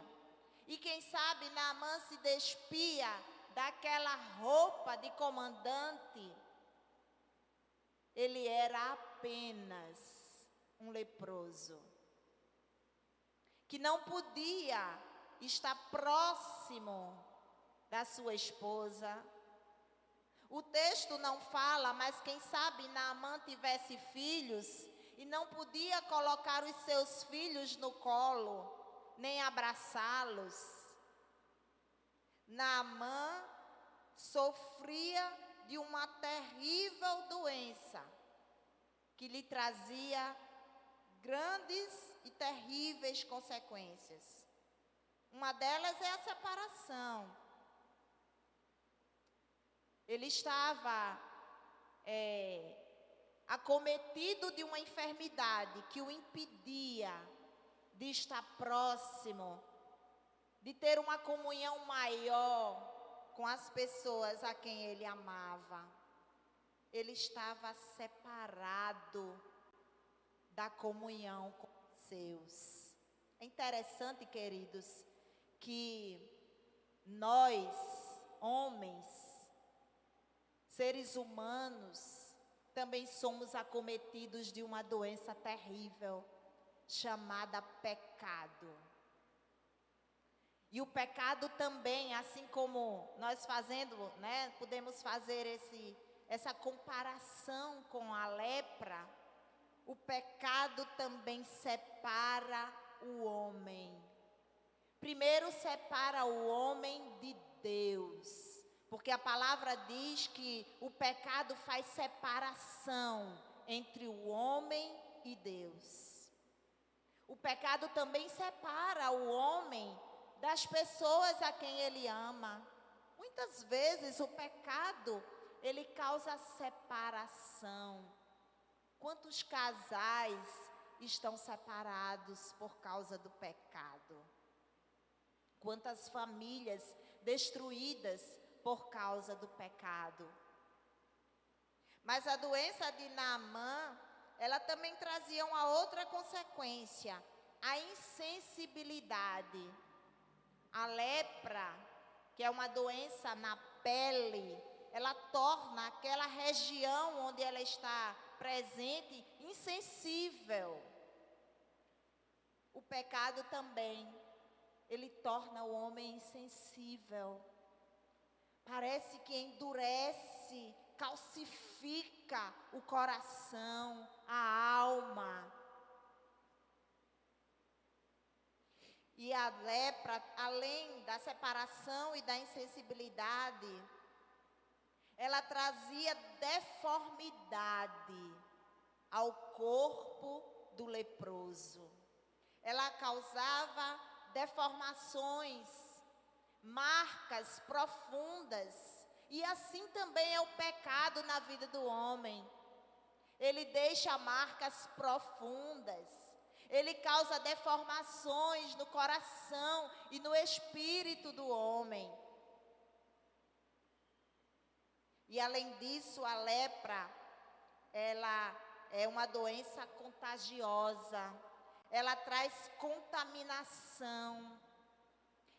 e quem sabe Naamã se despia daquela roupa de comandante, ele era apenas um leproso, que não podia estar próximo da sua esposa. O texto não fala, mas quem sabe Naamã tivesse filhos e não podia colocar os seus filhos no colo, nem abraçá-los. Naamã sofria de uma terrível doença que lhe trazia grandes e terríveis consequências. Uma delas é a separação. Ele estava acometido de uma enfermidade que o impedia de estar próximo, de ter uma comunhão maior com as pessoas a quem ele amava. Ele estava separado da comunhão com os seus. É interessante, queridos, que nós, homens, seres humanos, também somos acometidos de uma doença terrível, chamada pecado. E o pecado também, assim como nós podemos fazer essa comparação com a lepra, o pecado também separa o homem. Primeiro separa o homem de Deus, porque a palavra diz que o pecado faz separação entre o homem e Deus. O pecado também separa o homem das pessoas a quem ele ama. Muitas vezes o pecado, ele causa separação. Quantos casais estão separados por causa do pecado? Quantas famílias destruídas por causa do pecado? Mas a doença de Naamã, ela também trazia uma outra consequência, a insensibilidade. A lepra, que é uma doença na pele, ela torna aquela região onde ela está presente insensível. O pecado também, ele torna o homem insensível. Parece que endurece, calcifica o coração, a alma. E a lepra, além da separação e da insensibilidade, ela trazia deformidade ao corpo do leproso. Ela causava deformações, marcas profundas. E assim também é o pecado na vida do homem. Ele deixa marcas profundas. Ele causa deformações no coração e no espírito do homem. E além disso, a lepra, ela é uma doença contagiosa. Ela traz contaminação.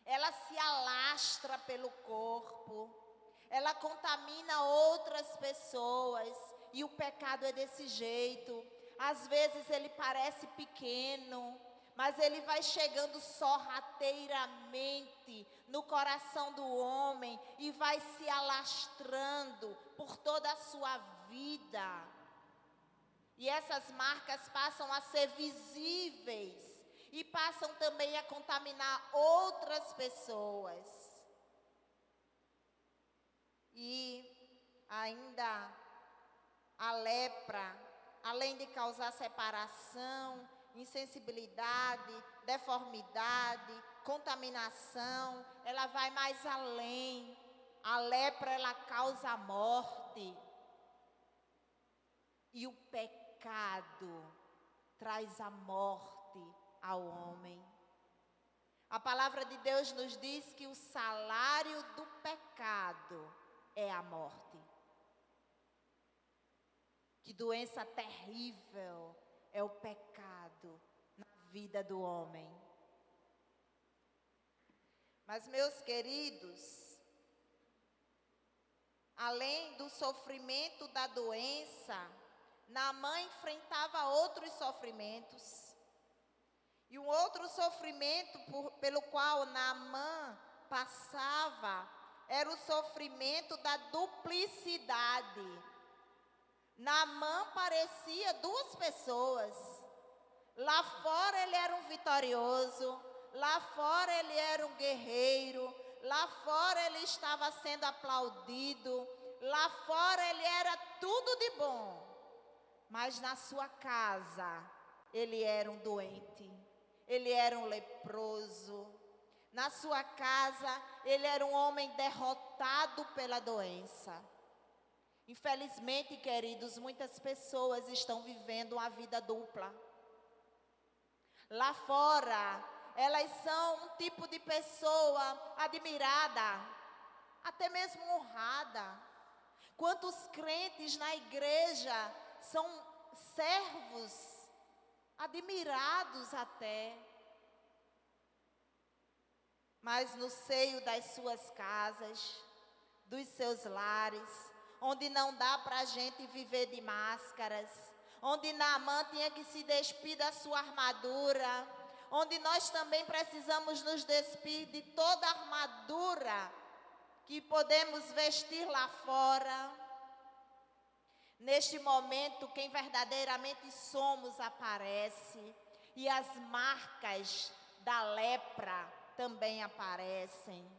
Ela se alastra pelo corpo. Ela contamina outras pessoas. E o pecado é desse jeito. Às vezes ele parece pequeno, mas ele vai chegando sorrateiramente no coração do homem e vai se alastrando por toda a sua vida. E essas marcas passam a ser visíveis e passam também a contaminar outras pessoas. E ainda a lepra, além de causar separação, insensibilidade, deformidade, contaminação, ela vai mais além. A lepra, ela causa a morte. E o pecado traz a morte ao homem. A palavra de Deus nos diz que o salário do pecado é a morte. Que doença terrível é o pecado na vida do homem. Mas, meus queridos, além do sofrimento da doença, Naamã enfrentava outros sofrimentos. E um outro sofrimento pelo qual Naamã passava era o sofrimento da duplicidade. Naamã parecia duas pessoas. Lá fora ele era um vitorioso, lá fora ele era um guerreiro, lá fora ele estava sendo aplaudido, lá fora ele era tudo de bom. Mas na sua casa ele era um doente, ele era um leproso. Na sua casa ele era um homem derrotado pela doença. Infelizmente, queridos, muitas pessoas estão vivendo uma vida dupla. Lá fora, elas são um tipo de pessoa admirada, até mesmo honrada. Quantos crentes na igreja são servos, admirados até. Mas no seio das suas casas, dos seus lares, onde não dá para a gente viver de máscaras, onde Naamã tinha que se despir da sua armadura, onde nós também precisamos nos despir de toda a armadura que podemos vestir lá fora. Neste momento, quem verdadeiramente somos aparece, e as marcas da lepra também aparecem.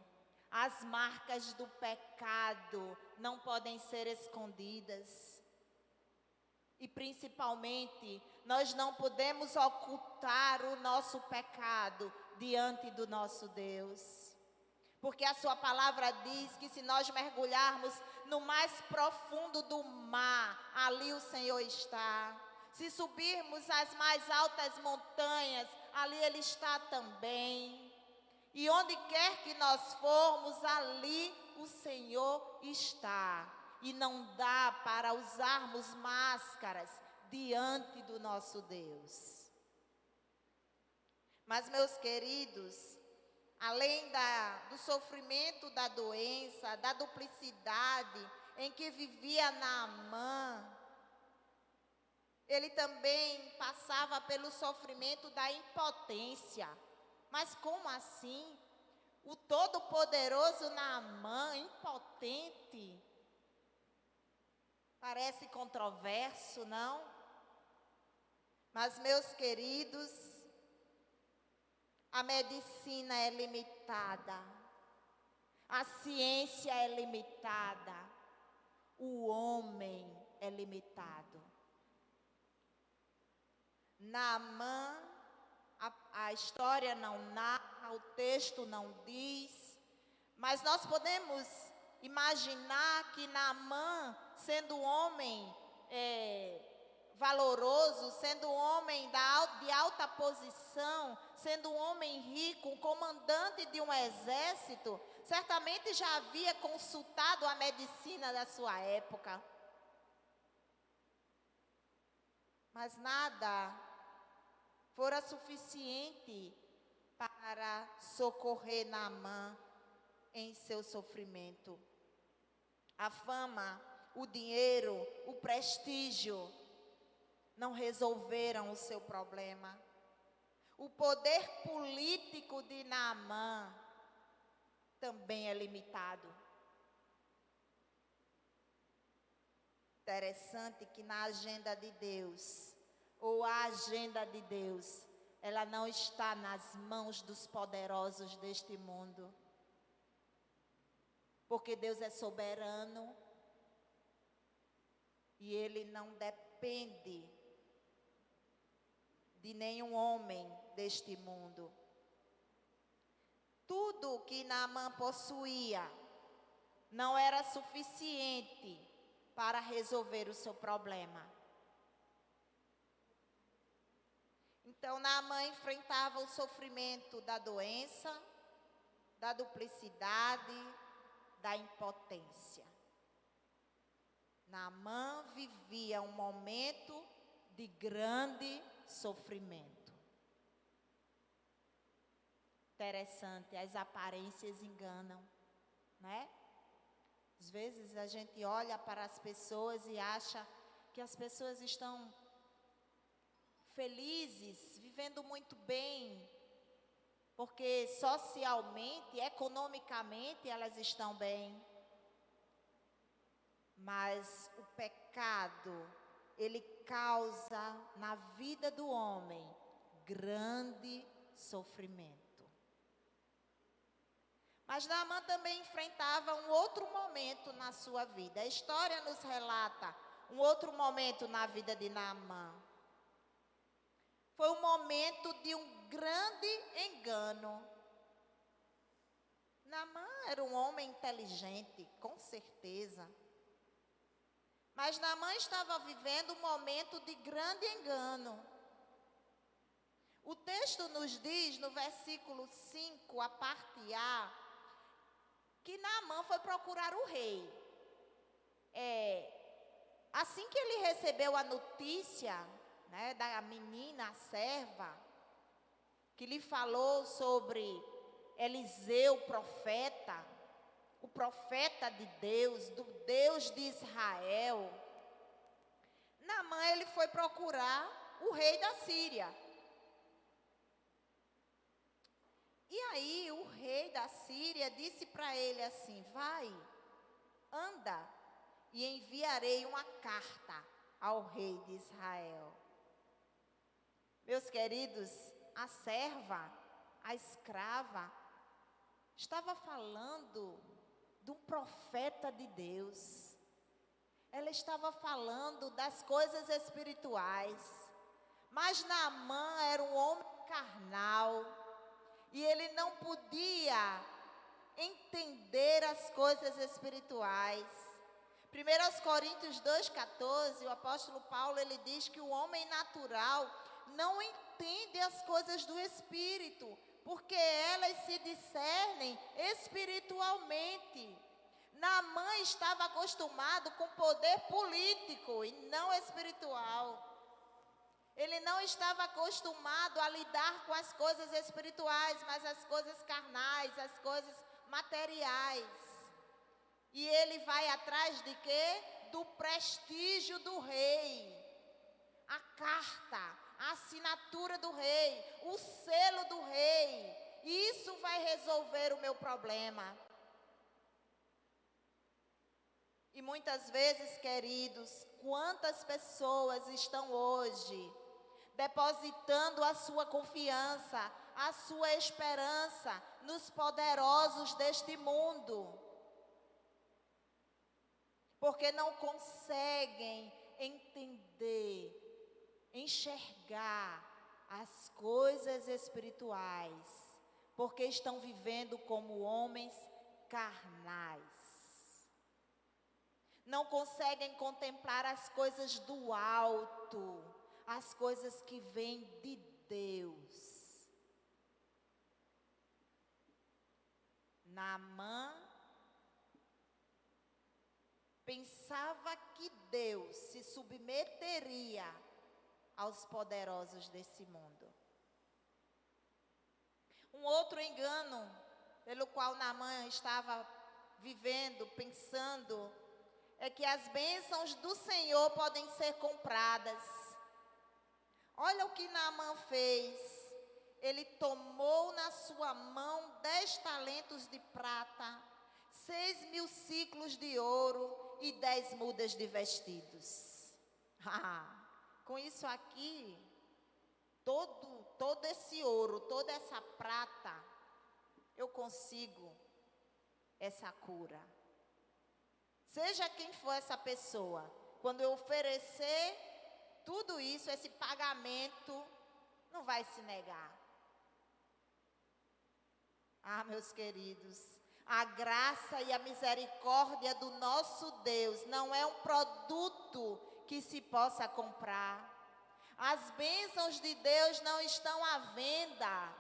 As marcas do pecado não podem ser escondidas. E principalmente, nós não podemos ocultar o nosso pecado diante do nosso Deus. Porque a sua palavra diz que se nós mergulharmos no mais profundo do mar, ali o Senhor está. Se subirmos as mais altas montanhas, ali Ele está também. E onde quer que nós formos, ali o Senhor está. E não dá para usarmos máscaras diante do nosso Deus. Mas, meus queridos, além do sofrimento da doença, da duplicidade em que vivia Naamã, ele também passava pelo sofrimento da impotência. Mas como assim? O todo-poderoso Naamã, impotente? Parece controverso, não? Mas, meus queridos, a medicina é limitada, a ciência é limitada, o homem é limitado. Naamã, a história não narra, o texto não diz, mas nós podemos imaginar que Naamã, sendo homem valoroso, sendo homem de alta posição, sendo um homem rico, um comandante de um exército, certamente já havia consultado a medicina da sua época. Mas nada fora suficiente para socorrer Naamã em seu sofrimento. A fama, o dinheiro, o prestígio não resolveram o seu problema. O poder político de Naamã também é limitado. Interessante que na agenda de Deus, ou a agenda de Deus, ela não está nas mãos dos poderosos deste mundo. Porque Deus é soberano e Ele não depende de nenhum homem deste mundo. Tudo que Naamã possuía não era suficiente para resolver o seu problema. Então Naamã enfrentava o sofrimento da doença, da duplicidade, da impotência. Naamã vivia um momento de grande sofrimento. Interessante, as aparências enganam, né? Às vezes a gente olha para as pessoas e acha que as pessoas estão felizes, vivendo muito bem, porque socialmente, economicamente elas estão bem. Mas o pecado, ele causa na vida do homem grande sofrimento. Mas Naamã também enfrentava um outro momento na sua vida. A história nos relata um outro momento na vida de Naamã. Foi um momento de um grande engano. Naamã era um homem inteligente, com certeza. Mas Naamã estava vivendo um momento de grande engano. O texto nos diz, no versículo 5, a parte A, que Naamã foi procurar o rei. Assim que ele recebeu a notícia, né, da menina, a serva, que lhe falou sobre Eliseu, o profeta de Deus, do Deus de Israel, Naamã, ele foi procurar o rei da Síria. E aí o rei da Síria disse para ele assim: vai, anda, e enviarei uma carta ao rei de Israel. Meus queridos, a serva, a escrava, estava falando de um profeta de Deus. Ela estava falando das coisas espirituais. Mas Naamã era um homem carnal. E ele não podia entender as coisas espirituais. 1 Coríntios 2,14, o apóstolo Paulo, ele diz que o homem natural não entende as coisas do Espírito, porque elas se discernem espiritualmente. Naamã estava acostumado com poder político e não espiritual. Ele não estava acostumado a lidar com as coisas espirituais, mas as coisas carnais, as coisas materiais. E ele vai atrás de quê? Do prestígio do rei. A carta, a assinatura do rei, o selo do rei. Isso vai resolver o meu problema. E muitas vezes, queridos, quantas pessoas estão hoje depositando a sua confiança, a sua esperança nos poderosos deste mundo. porque não conseguem entender, enxergar as coisas espirituais, porque estão vivendo como homens carnais. Não conseguem contemplar as coisas do alto, as coisas que vêm de Deus. Naamã pensava que Deus se submeteria aos poderosos desse mundo. Um outro engano pelo qual Naamã estava vivendo, pensando, é que as bênçãos do Senhor podem ser compradas. Olha o que Naamã fez. Ele tomou na sua mão 10 talentos de prata, 6.000 ciclos de ouro e 10 mudas de vestidos. Com isso aqui, todo esse ouro, toda essa prata, eu consigo essa cura. Seja quem for essa pessoa, quando eu oferecer tudo isso, esse pagamento, não vai se negar. Meus queridos, a graça e a misericórdia do nosso Deus não é um produto que se possa comprar. As bênçãos de Deus não estão à venda.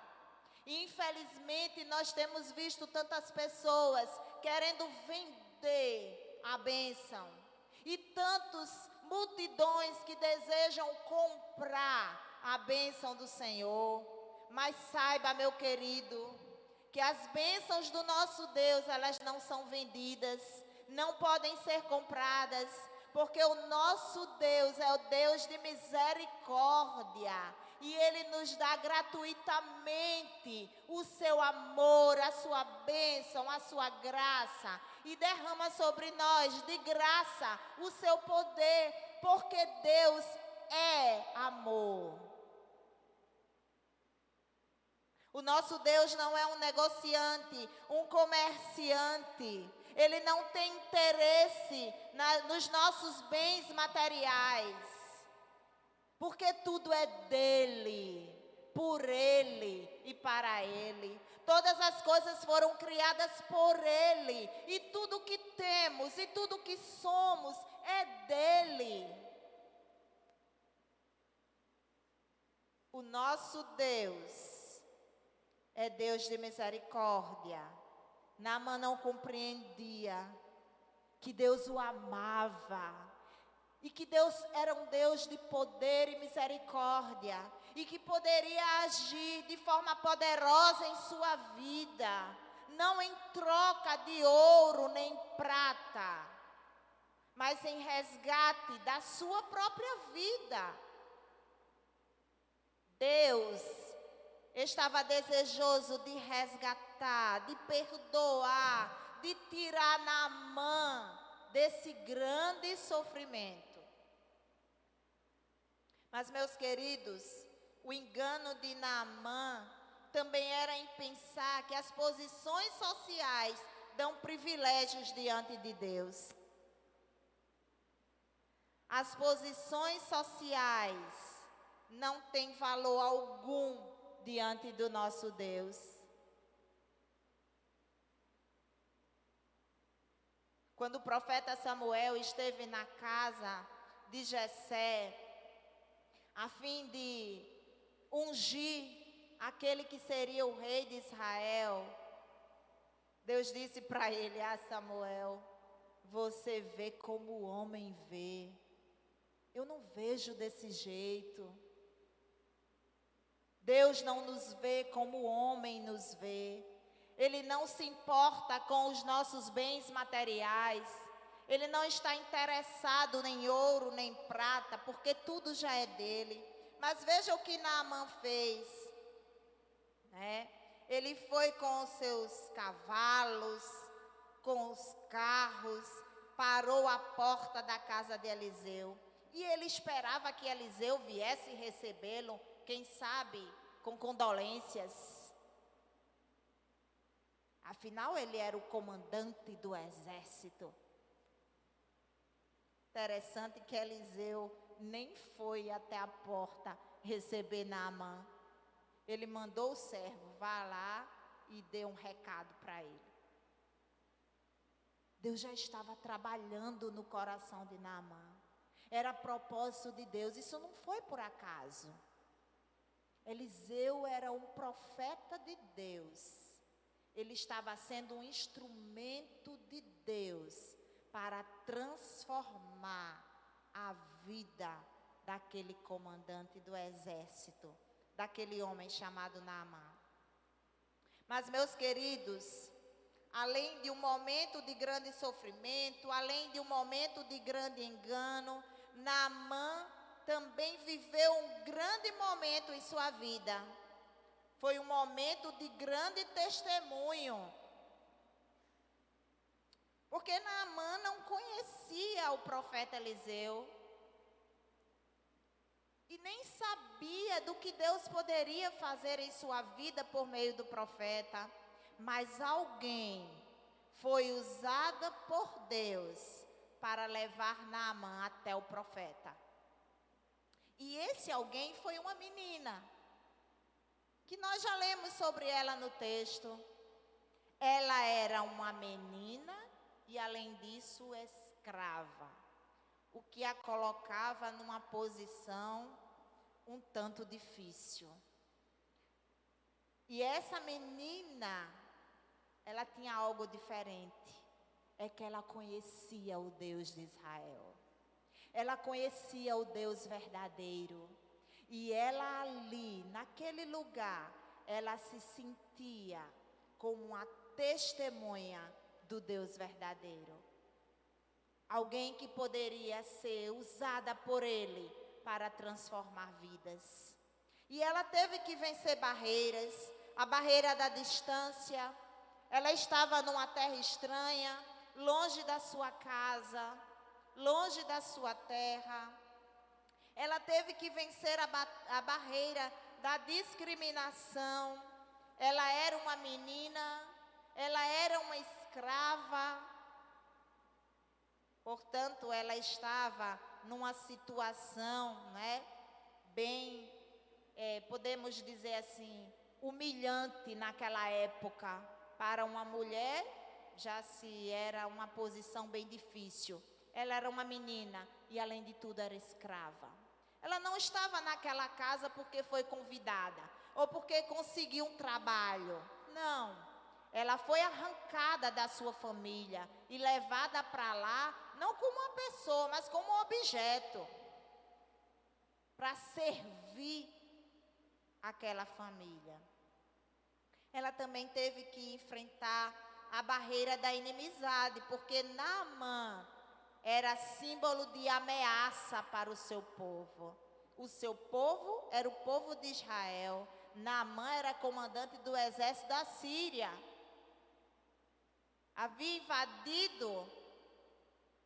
E, infelizmente, nós temos visto tantas pessoas querendo vender a bênção, e tantos multidões que desejam comprar a bênção do Senhor. Mas saiba, meu querido, que as bênçãos do nosso Deus, elas não são vendidas, não podem ser compradas, porque o nosso Deus é o Deus de misericórdia, e Ele nos dá gratuitamente o seu amor, a sua bênção, a sua graça, e derrama sobre nós de graça o seu poder, porque Deus é amor. O nosso Deus não é um negociante, um comerciante. Ele não tem interesse nos nossos bens materiais, porque tudo é dele, por ele e para ele. Todas as coisas foram criadas por ele, e tudo que temos e tudo que somos é dele. O nosso Deus é Deus de misericórdia. Naamã não compreendia que Deus o amava, e que Deus era um Deus de poder e misericórdia, e que poderia agir de forma poderosa em sua vida, não em troca de ouro nem prata, mas em resgate da sua própria vida. Deus estava desejoso de resgatar, de perdoar, de tirar Naamã desse grande sofrimento. Mas, meus queridos, o engano de Naamã também era em pensar que as posições sociais dão privilégios diante de Deus. As posições sociais não têm valor algum diante do nosso Deus. Quando o profeta Samuel esteve na casa de Jessé, a fim de ungir aquele que seria o rei de Israel, Deus disse para ele: Samuel, você vê como o homem vê, eu não vejo desse jeito. Deus não nos vê como o homem nos vê. Ele não se importa com os nossos bens materiais. Ele não está interessado nem ouro, nem prata, porque tudo já é dele. Mas veja o que Naamã fez, né? Ele foi com os seus cavalos, com os carros, parou à porta da casa de Eliseu. E ele esperava que Eliseu viesse recebê-lo, quem sabe, com condolências. Afinal, ele era o comandante do exército. Interessante que Eliseu nem foi até a porta receber Naamã. Ele mandou o servo, vá lá e dê um recado para ele. Deus já estava trabalhando no coração de Naamã. Era propósito de Deus, isso não foi por acaso. Eliseu era um profeta de Deus. Ele estava sendo um instrumento de Deus para transformar a vida daquele comandante do exército, daquele homem chamado Naamã. Mas, meus queridos, além de um momento de grande sofrimento, além de um momento de grande engano, Naamã também viveu um grande momento em sua vida. Foi um momento de grande testemunho. Porque Naamã não conhecia o profeta Eliseu. E nem sabia do que Deus poderia fazer em sua vida por meio do profeta. Mas alguém foi usada por Deus para levar Naamã até o profeta. E esse alguém foi uma menina, que nós já lemos sobre ela no texto. Ela era uma menina e, além disso, escrava, o que a colocava numa posição um tanto difícil. E essa menina, ela tinha algo diferente, é que ela conhecia o Deus de Israel. Ela conhecia o Deus verdadeiro. E ela ali, naquele lugar, ela se sentia como uma testemunha do Deus verdadeiro. Alguém que poderia ser usada por Ele para transformar vidas. E ela teve que vencer barreiras, a barreira da distância. Ela estava numa terra estranha, longe da sua casa, longe da sua terra. Ela teve que vencer a barreira da discriminação. Ela era uma menina, ela era uma escrava. Portanto, ela estava numa situação, né, bem, podemos dizer assim, humilhante naquela época. Para uma mulher, já se era uma posição bem difícil. Ela era uma menina e, além de tudo, era escrava. Ela não estava naquela casa porque foi convidada ou porque conseguiu um trabalho. Não. Ela foi arrancada da sua família e levada para lá, não como uma pessoa, mas como um objeto, para servir aquela família. Ela também teve que enfrentar a barreira da inimizade, porque Naamã era símbolo de ameaça para o seu povo. O seu povo era o povo de Israel. Naamã era comandante do exército da Síria.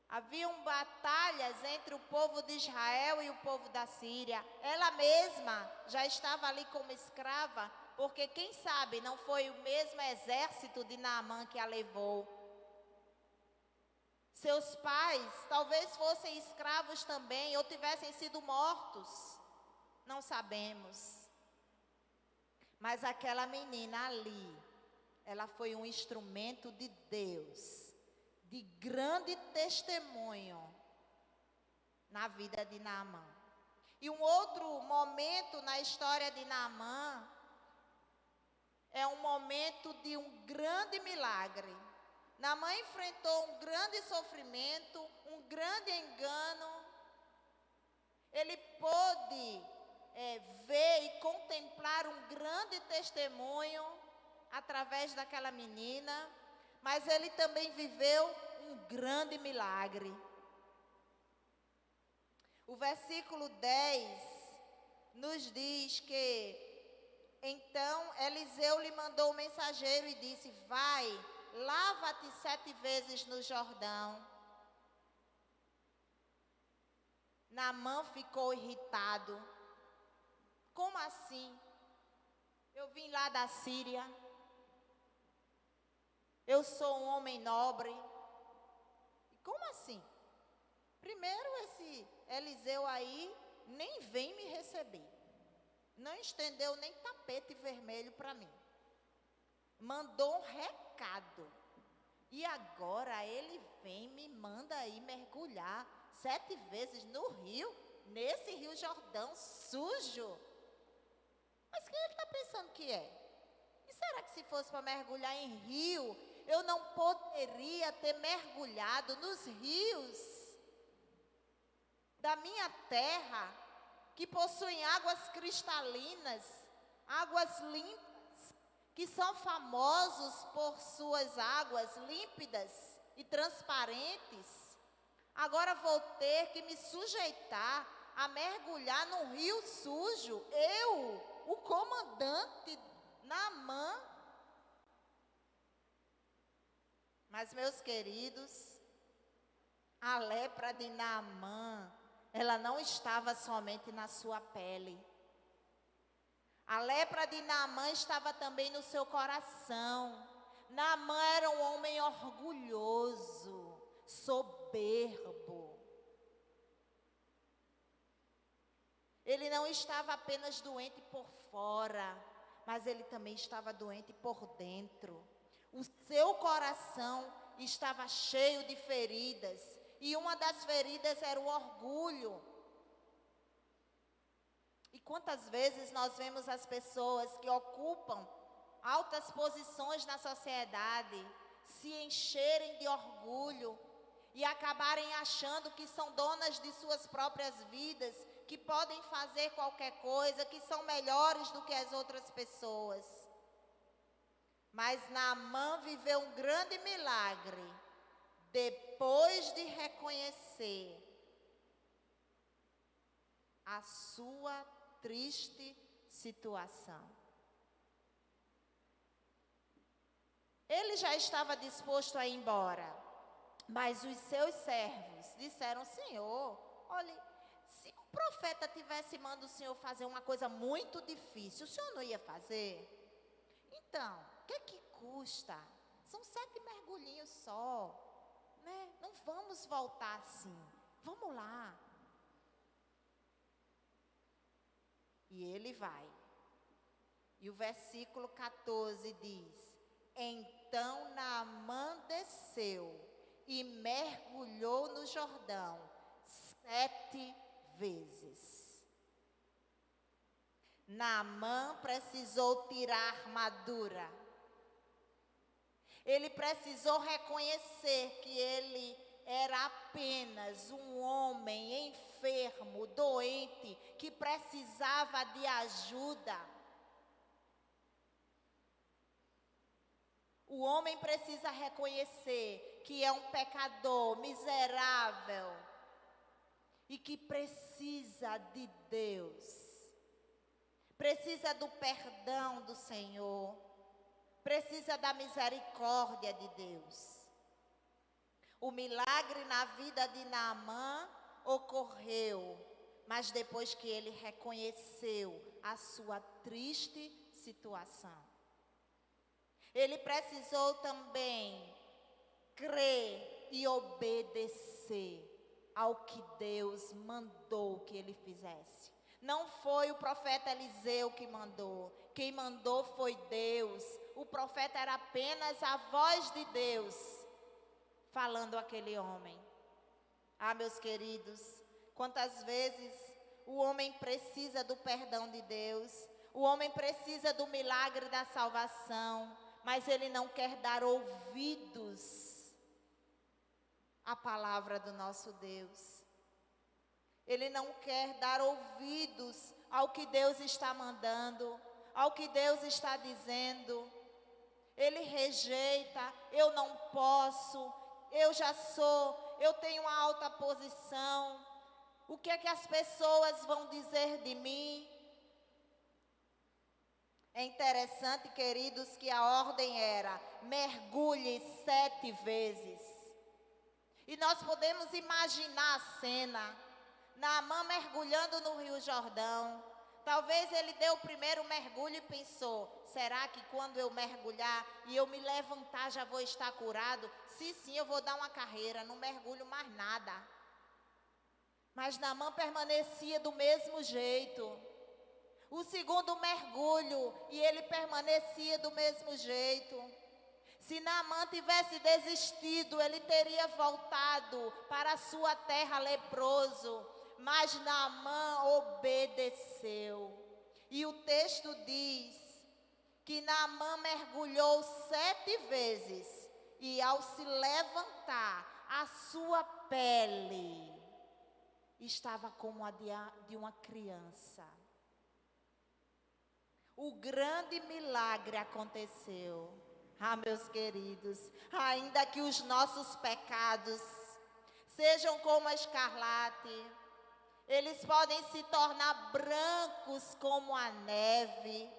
Haviam batalhas entre o povo de Israel e o povo da Síria. Ela mesma já estava ali como escrava, porque quem sabe não foi o mesmo exército de Naamã que a levou. Seus pais talvez fossem escravos também, ou tivessem sido mortos. Não sabemos. Mas aquela menina ali, ela foi um instrumento de Deus, de grande testemunho na vida de Naamã. E um outro momento na história de Naamã é um momento de um grande milagre. Naamã enfrentou um grande sofrimento, um grande engano. Ele pôde ver e contemplar um grande testemunho através daquela menina, mas ele também viveu um grande milagre. O versículo 10 nos diz que então Eliseu lhe mandou o mensageiro e disse: vai, lava-te 7 vezes no Jordão. Naamã ficou irritado. Como assim? Eu vim lá da Síria. Eu sou um homem nobre. E como assim? Primeiro, esse Eliseu aí nem vem me receber. Não estendeu nem tapete vermelho para mim. Mandou um recado. E agora ele vem me manda aí mergulhar 7 vezes no rio, nesse Rio Jordão sujo. Mas quem ele está pensando que é? E será que se fosse para mergulhar em rio, eu não poderia ter mergulhado nos rios da minha terra, que possuem águas cristalinas, águas limpas, que são famosos por suas águas límpidas e transparentes? Agora vou ter que me sujeitar a mergulhar num rio sujo, eu, o comandante Naamã. Mas, meus queridos, a lepra de Naamã, ela não estava somente na sua pele. A lepra de Naamã estava também no seu coração. Naamã era um homem orgulhoso, soberbo. Ele não estava apenas doente por fora, mas ele também estava doente por dentro. O seu coração estava cheio de feridas, e uma das feridas era o orgulho. E quantas vezes nós vemos as pessoas que ocupam altas posições na sociedade se encherem de orgulho e acabarem achando que são donas de suas próprias vidas, que podem fazer qualquer coisa, que são melhores do que as outras pessoas. Mas Naamã viveu um grande milagre depois de reconhecer a sua triste situação. Ele já estava disposto a ir embora, mas os seus servos disseram: Senhor, olhe, se o profeta tivesse mandado o Senhor fazer uma coisa muito difícil, o Senhor não ia fazer? Então, o que custa? São 7 mergulhinhos só, né? Não vamos voltar assim, vamos lá. E ele vai. E o versículo 14 diz: Então Naamã desceu e mergulhou no Jordão 7 vezes. Naamã precisou tirar a armadura. Ele precisou reconhecer que ele era apenas um homem enfermo, doente, que precisava de ajuda. O homem precisa reconhecer que é um pecador miserável e que precisa de Deus. Precisa do perdão do Senhor. Precisa da misericórdia de Deus. O milagre na vida de Naamã ocorreu, mas depois que ele reconheceu a sua triste situação. Ele precisou também crer e obedecer ao que Deus mandou que ele fizesse. Não foi o profeta Eliseu que mandou. Quem mandou foi Deus. O profeta era apenas a voz de Deus falando àquele homem. Ah, meus queridos, quantas vezes o homem precisa do perdão de Deus, o homem precisa do milagre da salvação, mas ele não quer dar ouvidos à palavra do nosso Deus. Ele não quer dar ouvidos ao que Deus está mandando, ao que Deus está dizendo. Ele rejeita: eu não posso, eu já sou, eu tenho uma alta posição. O que é que as pessoas vão dizer de mim? É interessante, queridos, que a ordem era: mergulhe 7 vezes. E nós podemos imaginar a cena. Naamã mergulhando no Rio Jordão. Talvez ele deu o primeiro mergulho e pensou: será que quando eu mergulhar e eu me levantar já vou estar curado? Sim, eu vou dar uma carreira, não mergulho mais nada. Mas Naamã permanecia do mesmo jeito. O segundo mergulho, e ele permanecia do mesmo jeito. Se Naamã tivesse desistido, ele teria voltado para a sua terra leproso. Mas Naamã obedeceu. E o texto diz que Naamã mergulhou 7 vezes. E ao se levantar, a sua pele estava como a de uma criança. O grande milagre aconteceu. Ah, meus queridos, ainda que os nossos pecados sejam como a escarlate, eles podem se tornar brancos como a neve.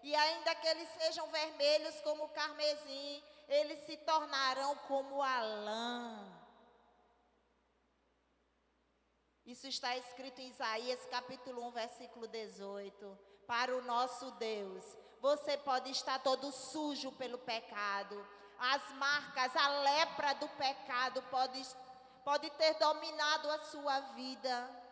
E ainda que eles sejam vermelhos como o carmesim, eles se tornarão como a lã. Isso está escrito em Isaías capítulo 1, versículo 18. Para o nosso Deus, você pode estar todo sujo pelo pecado. As marcas, a lepra do pecado pode ter dominado a sua vida.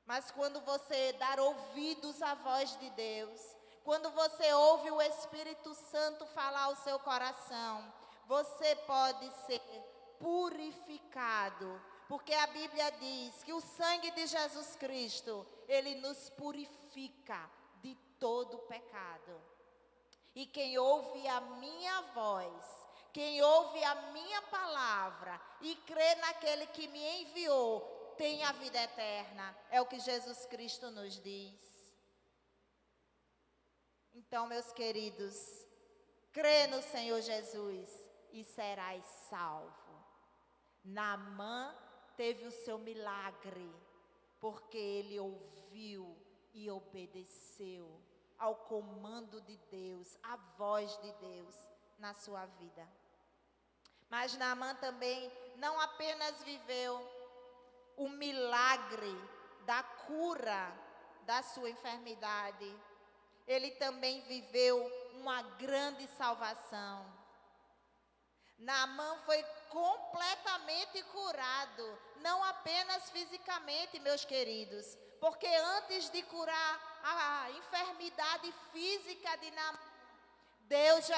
Mas quando você dar ouvidos à voz de Deus, quando você ouve o Espírito Santo falar ao seu coração, você pode ser purificado, porque a Bíblia diz que o sangue de Jesus Cristo, ele nos purifica de todo pecado. E quem ouve a minha voz, quem ouve a minha palavra e crê naquele que me enviou, tem a vida eterna. É o que Jesus Cristo nos diz. Então, meus queridos, crê no Senhor Jesus e serás salvo. Naamã teve o seu milagre, porque ele ouviu e obedeceu ao comando de Deus, à voz de Deus na sua vida. Mas Naamã também não apenas viveu o milagre da cura da sua enfermidade, ele também viveu uma grande salvação. Naamã foi completamente curado, não apenas fisicamente, meus queridos, porque antes de curar a enfermidade física de Naamã, Deus já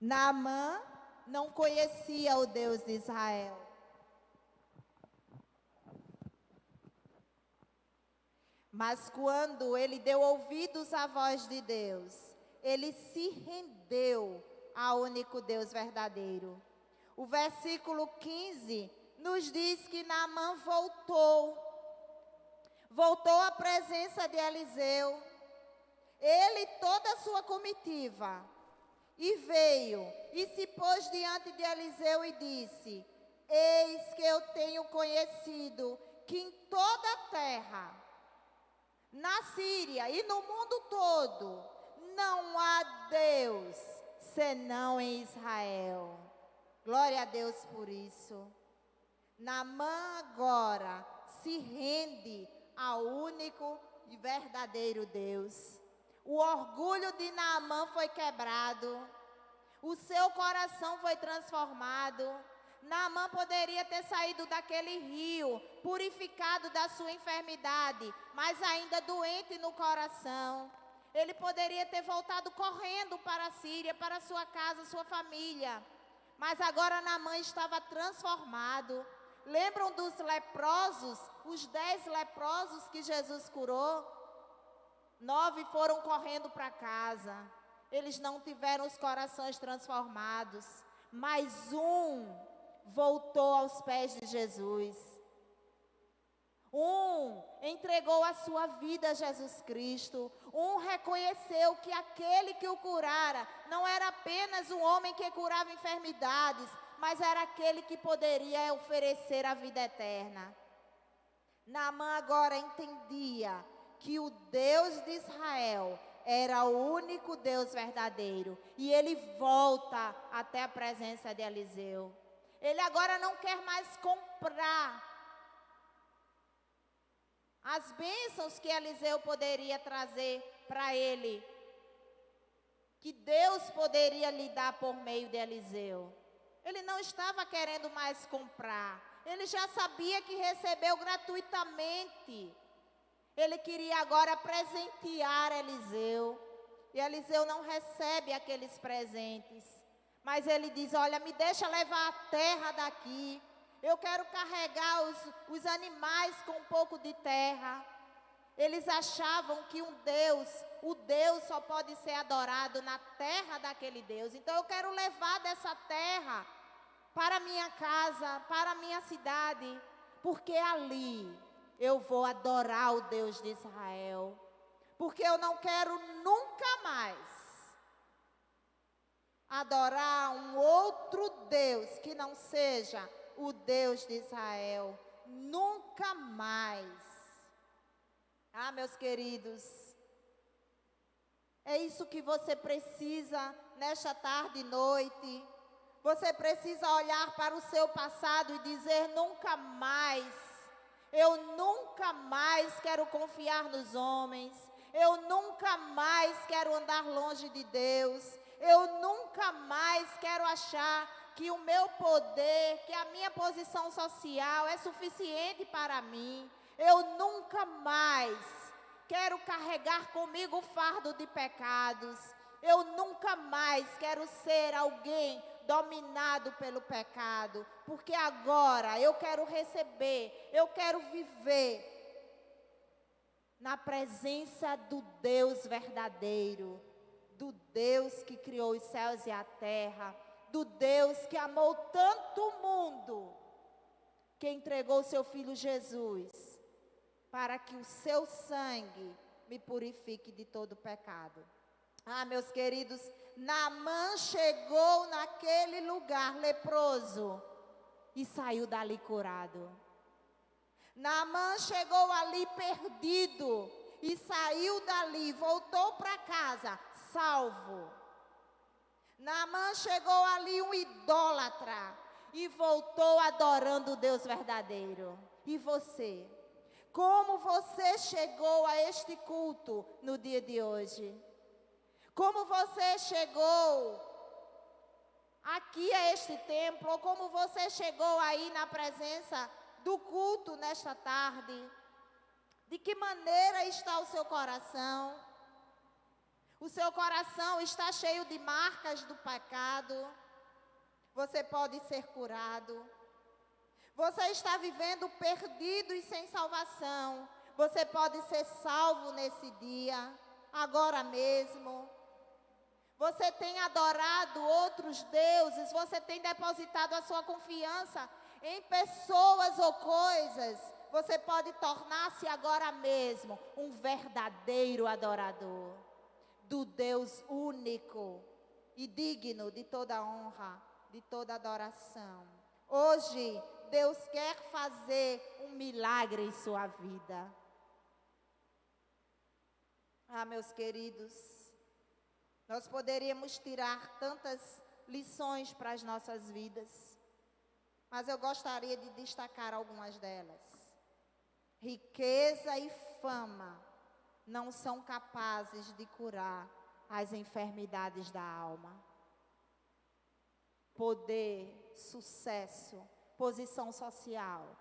Naamã não conhecia o Deus de Israel. Mas quando ele deu ouvidos à voz de Deus, ele se rendeu ao único Deus verdadeiro. O versículo 15 nos diz que Naamã voltou à presença de Eliseu, ele e toda a sua comitiva. E veio e se pôs diante de Eliseu e disse: eis que eu tenho conhecido que em toda a terra, na Síria e no mundo todo, não há Deus senão em Israel. Glória a Deus por isso. Naamã agora se rende ao único e verdadeiro Deus. O orgulho de Naamã foi quebrado, o seu coração foi transformado. Naamã poderia ter saído daquele rio, purificado da sua enfermidade, mas ainda doente no coração. Ele poderia ter voltado correndo para a Síria, para sua casa, sua família. Mas agora Naamã estava transformado. Lembram dos leprosos, os 10 leprosos que Jesus curou? 9 foram correndo para casa. Eles não tiveram os corações transformados. Mas um voltou aos pés de Jesus. Um entregou a sua vida a Jesus Cristo. Um reconheceu que aquele que o curara não era apenas um homem que curava enfermidades, mas era aquele que poderia oferecer a vida eterna. Naamã agora entendia que o Deus de Israel era o único Deus verdadeiro. E ele volta até a presença de Eliseu. Ele agora não quer mais comprar as bênçãos que Eliseu poderia trazer para ele, que Deus poderia lhe dar por meio de Eliseu. Ele não estava querendo mais comprar. Ele já sabia que recebeu gratuitamente. Ele queria agora presentear Eliseu. E Eliseu não recebe aqueles presentes. Mas ele diz, olha, me deixa levar a terra daqui. Eu quero carregar os animais com um pouco de terra. Eles achavam que o Deus só pode ser adorado na terra daquele Deus. Então eu quero levar dessa terra para a minha casa, para a minha cidade. Porque ali eu vou adorar o Deus de Israel. Porque eu não quero nunca mais adorar um outro Deus que não seja o Deus de Israel. Nunca mais. Ah, meus queridos, é isso que você precisa nesta tarde e noite. Você precisa olhar para o seu passado e dizer, nunca mais. Eu nunca mais quero confiar nos homens. Eu nunca mais quero andar longe de Deus. Eu nunca mais quero achar que o meu poder, que a minha posição social é suficiente para mim. Eu nunca mais quero carregar comigo o fardo de pecados. Eu nunca mais quero ser alguém dominado pelo pecado. Porque agora eu quero receber, eu quero viver na presença do Deus verdadeiro, do Deus que criou os céus e a terra, do Deus que amou tanto o mundo, que entregou seu Filho Jesus, para que o seu sangue me purifique de todo pecado. Ah, meus queridos, Naamã chegou naquele lugar leproso e saiu dali curado. Naamã chegou ali perdido e saiu dali, voltou para casa, salvo. Naamã chegou ali um idólatra e voltou adorando o Deus verdadeiro. E você? Como você chegou a este culto no dia de hoje? Como você chegou aqui a este templo? Ou como você chegou aí na presença do culto nesta tarde? De que maneira está o seu coração? O seu coração está cheio de marcas do pecado? Você pode ser curado. Você está vivendo perdido e sem salvação. Você pode ser salvo nesse dia, agora mesmo. Você tem adorado outros deuses, você tem depositado a sua confiança em pessoas ou coisas. Você pode tornar-se agora mesmo um verdadeiro adorador do Deus único e digno de toda honra, de toda adoração. Hoje, Deus quer fazer um milagre em sua vida. Ah, meus queridos, nós poderíamos tirar tantas lições para as nossas vidas, mas eu gostaria de destacar algumas delas. Riqueza e fama não são capazes de curar as enfermidades da alma. Poder, sucesso, posição social,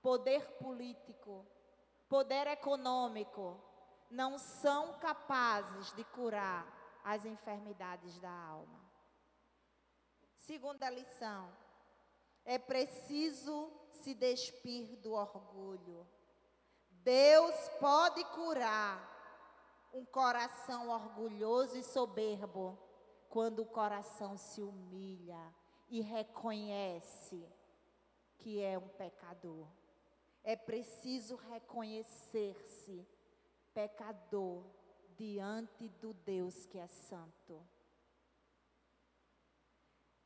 poder político, poder econômico, não são capazes de curar as enfermidades da alma. Se Segunda lição. É preciso se despir do orgulho. Deus pode curar um coração orgulhoso e soberbo quando o coração se humilha e reconhece que é um pecador. É preciso reconhecer-se pecador diante do Deus que é santo.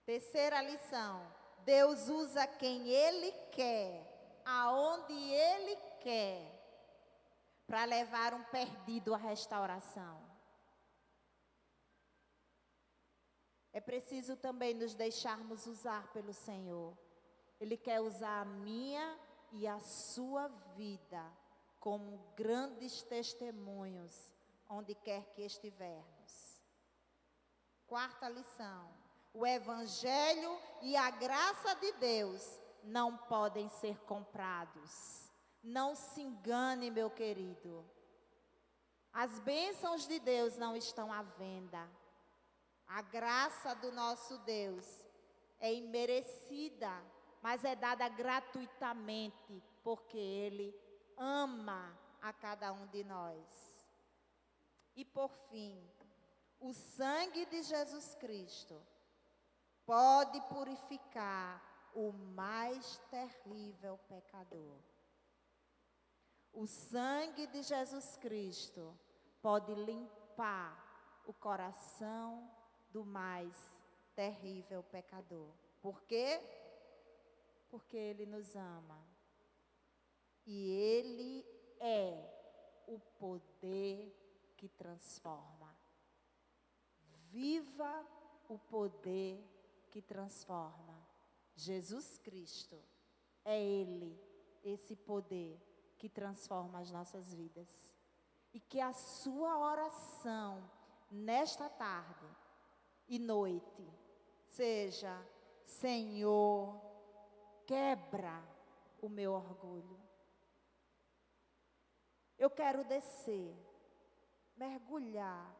Terceira lição. Deus usa quem Ele quer, aonde Ele quer, para levar um perdido à restauração. É preciso também nos deixarmos usar pelo Senhor. Ele quer usar a minha e a sua vida como grandes testemunhos, onde quer que estivermos. Quarta lição. O Evangelho e a graça de Deus não podem ser comprados. Não se engane, meu querido. As bênçãos de Deus não estão à venda. A graça do nosso Deus é imerecida, mas é dada gratuitamente, porque Ele ama a cada um de nós. E por fim, o sangue de Jesus Cristo pode purificar o mais terrível pecador. O sangue de Jesus Cristo pode limpar o coração do mais terrível pecador. Por quê? Porque Ele nos ama. E Ele é o poder que transforma. Viva o poder que transforma. Jesus Cristo é Ele, esse poder que transforma as nossas vidas. E que a sua oração nesta tarde e noite seja: Senhor, quebra o meu orgulho. Eu quero descer, mergulhar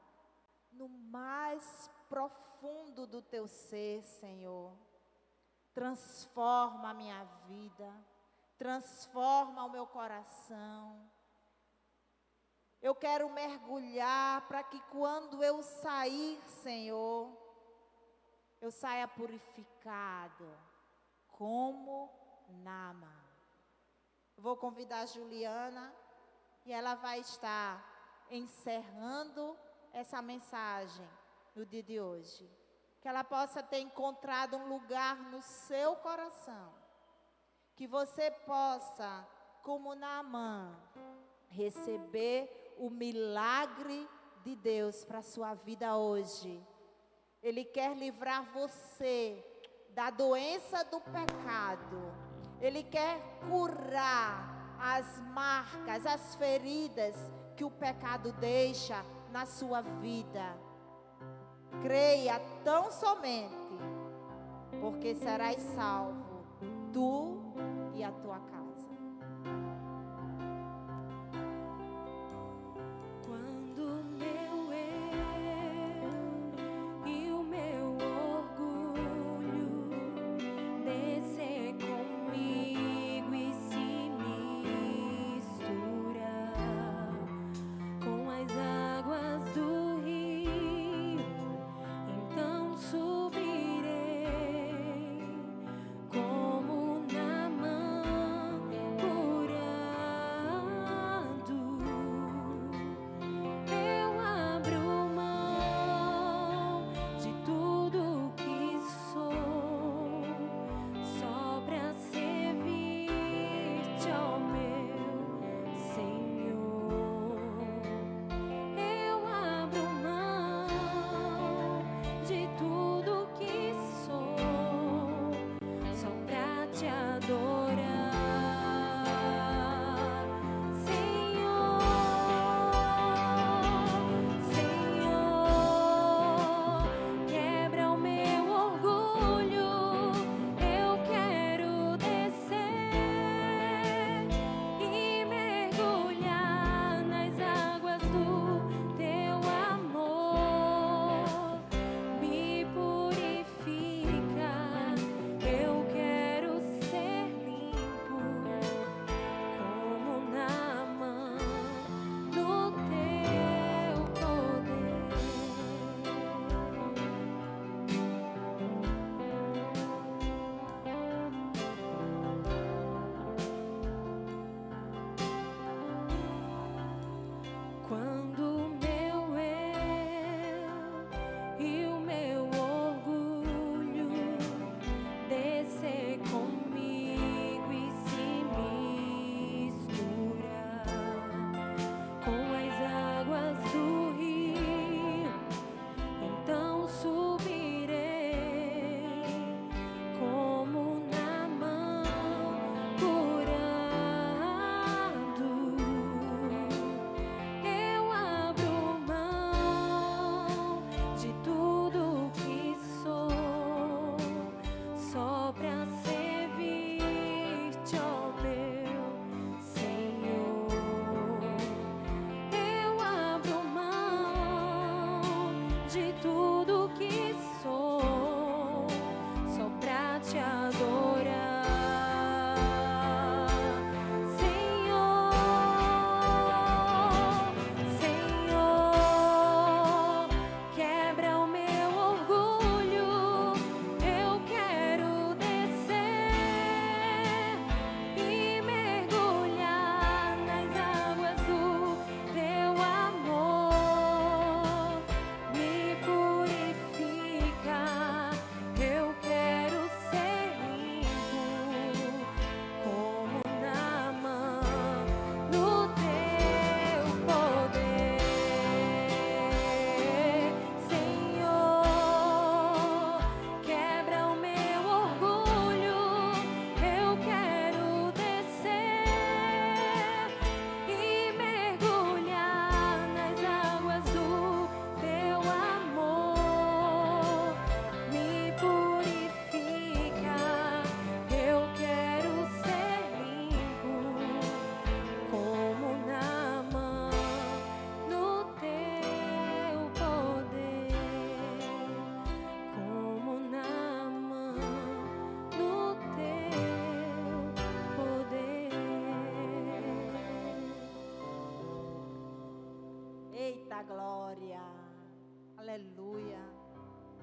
no mais profundo do teu ser, Senhor. Transforma a minha vida, transforma o meu coração. Eu quero mergulhar para que quando eu sair, Senhor, eu saia purificado, como Naaman. Vou convidar a Juliana e ela vai estar encerrando essa mensagem no dia de hoje. Que ela possa ter encontrado um lugar no seu coração. Que você possa, como Naaman, receber o milagre de Deus para a sua vida hoje. Ele quer livrar você da doença do pecado. Ele quer curar as marcas, as feridas que o pecado deixa na sua vida. Creia tão somente, porque serás salvo, tu e a tua casa. Quando meu eu e o meu orgulho descer comigo e se misturar com as águas do rio, então subirei como Naamã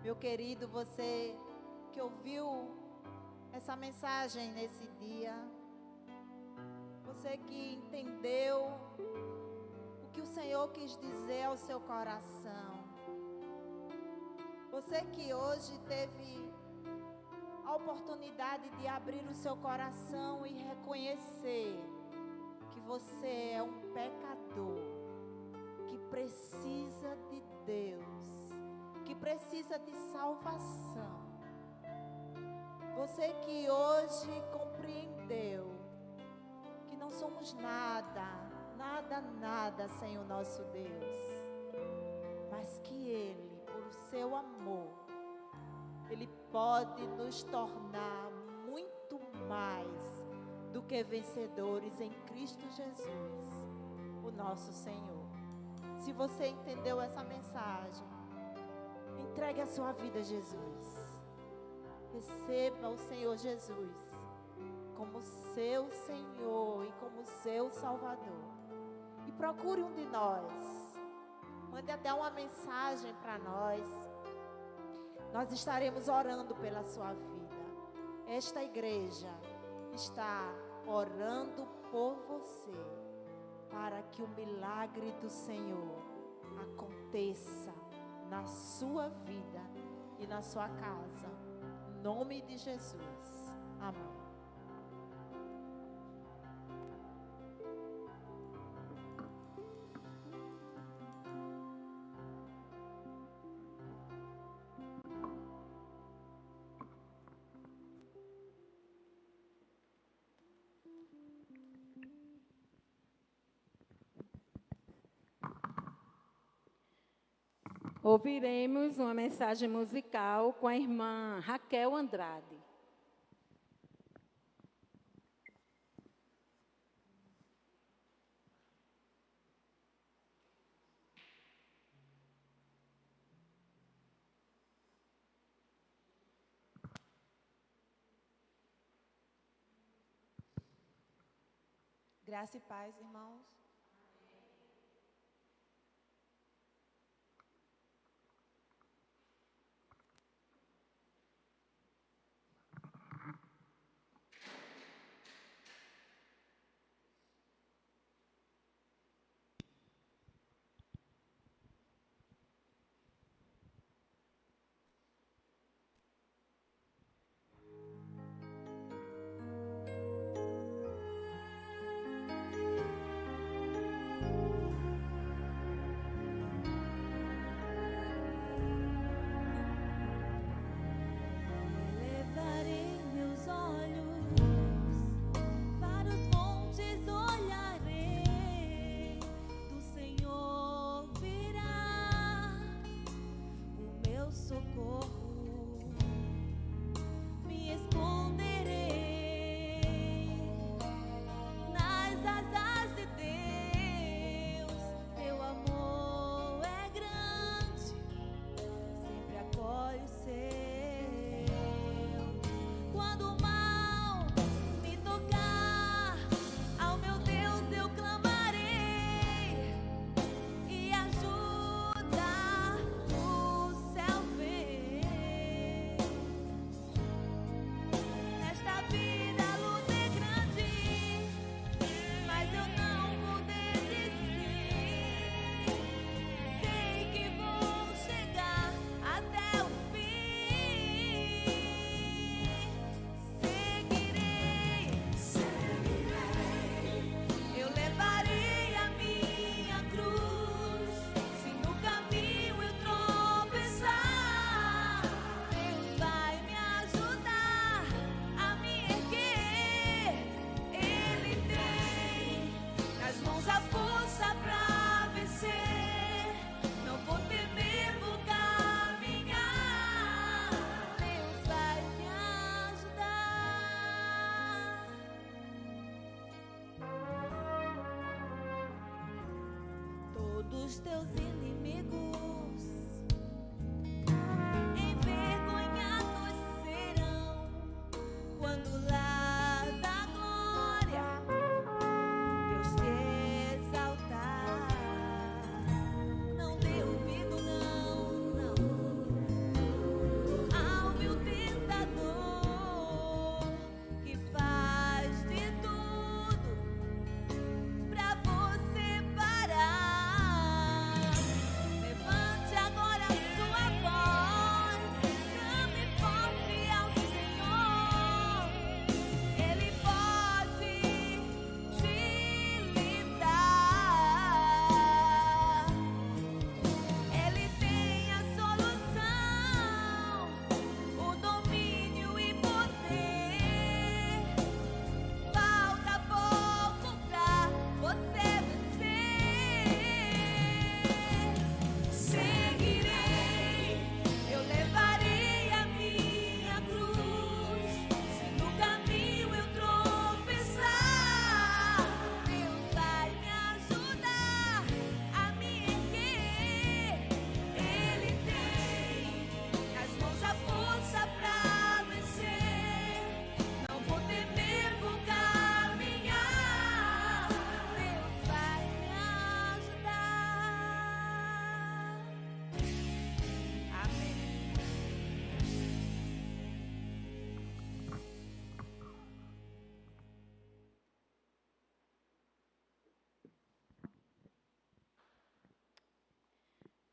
Meu querido, você que ouviu essa mensagem nesse dia, você que entendeu o que o Senhor quis dizer ao seu coração, você que hoje teve a oportunidade de abrir o seu coração e reconhecer que você é um pecador, que precisa de Deus, que precisa de salvação. Você que hoje compreendeu que não somos nada, nada, nada sem o nosso Deus, mas que Ele, por seu amor, Ele pode nos tornar muito mais do que vencedores em Cristo Jesus, o nosso Senhor. Se você entendeu essa mensagem, entregue a sua vida a Jesus. Receba o Senhor Jesus como seu Senhor e como seu Salvador. E procure um de nós. Mande até uma mensagem para nós. Nós estaremos orando pela sua vida. Esta igreja está orando por você, para que o milagre do Senhor aconteça na sua vida e na sua casa. Em nome de Jesus. Amém. Ouviremos uma mensagem musical com a irmã Raquel Andrade. Graça e paz, irmãos. Levarei meus olhos para os montes, olharei, do Senhor virá o meu socorro, me esconderei nas asas de Deus, teu amor é grande, sempre acolhe o seu. Quando o mal me tocar, ao meu Deus eu clamarei, e ajuda o céu vem. Nesta vida a luta é grande, mas eu não vou desistir. Sei que vou chegar até o fim. Seguirei, eu levarei a minha cruz. Se no caminho eu tropeçar, Deus vai me ajudar a me erguer. Ele tem nas mãos a força pra vencer. Não vou temer, vou caminhar. Deus vai me ajudar. Todos teus inimigos envergonhados serão quando lá da glória Deus te exaltar. Não dê ouvido, não, não.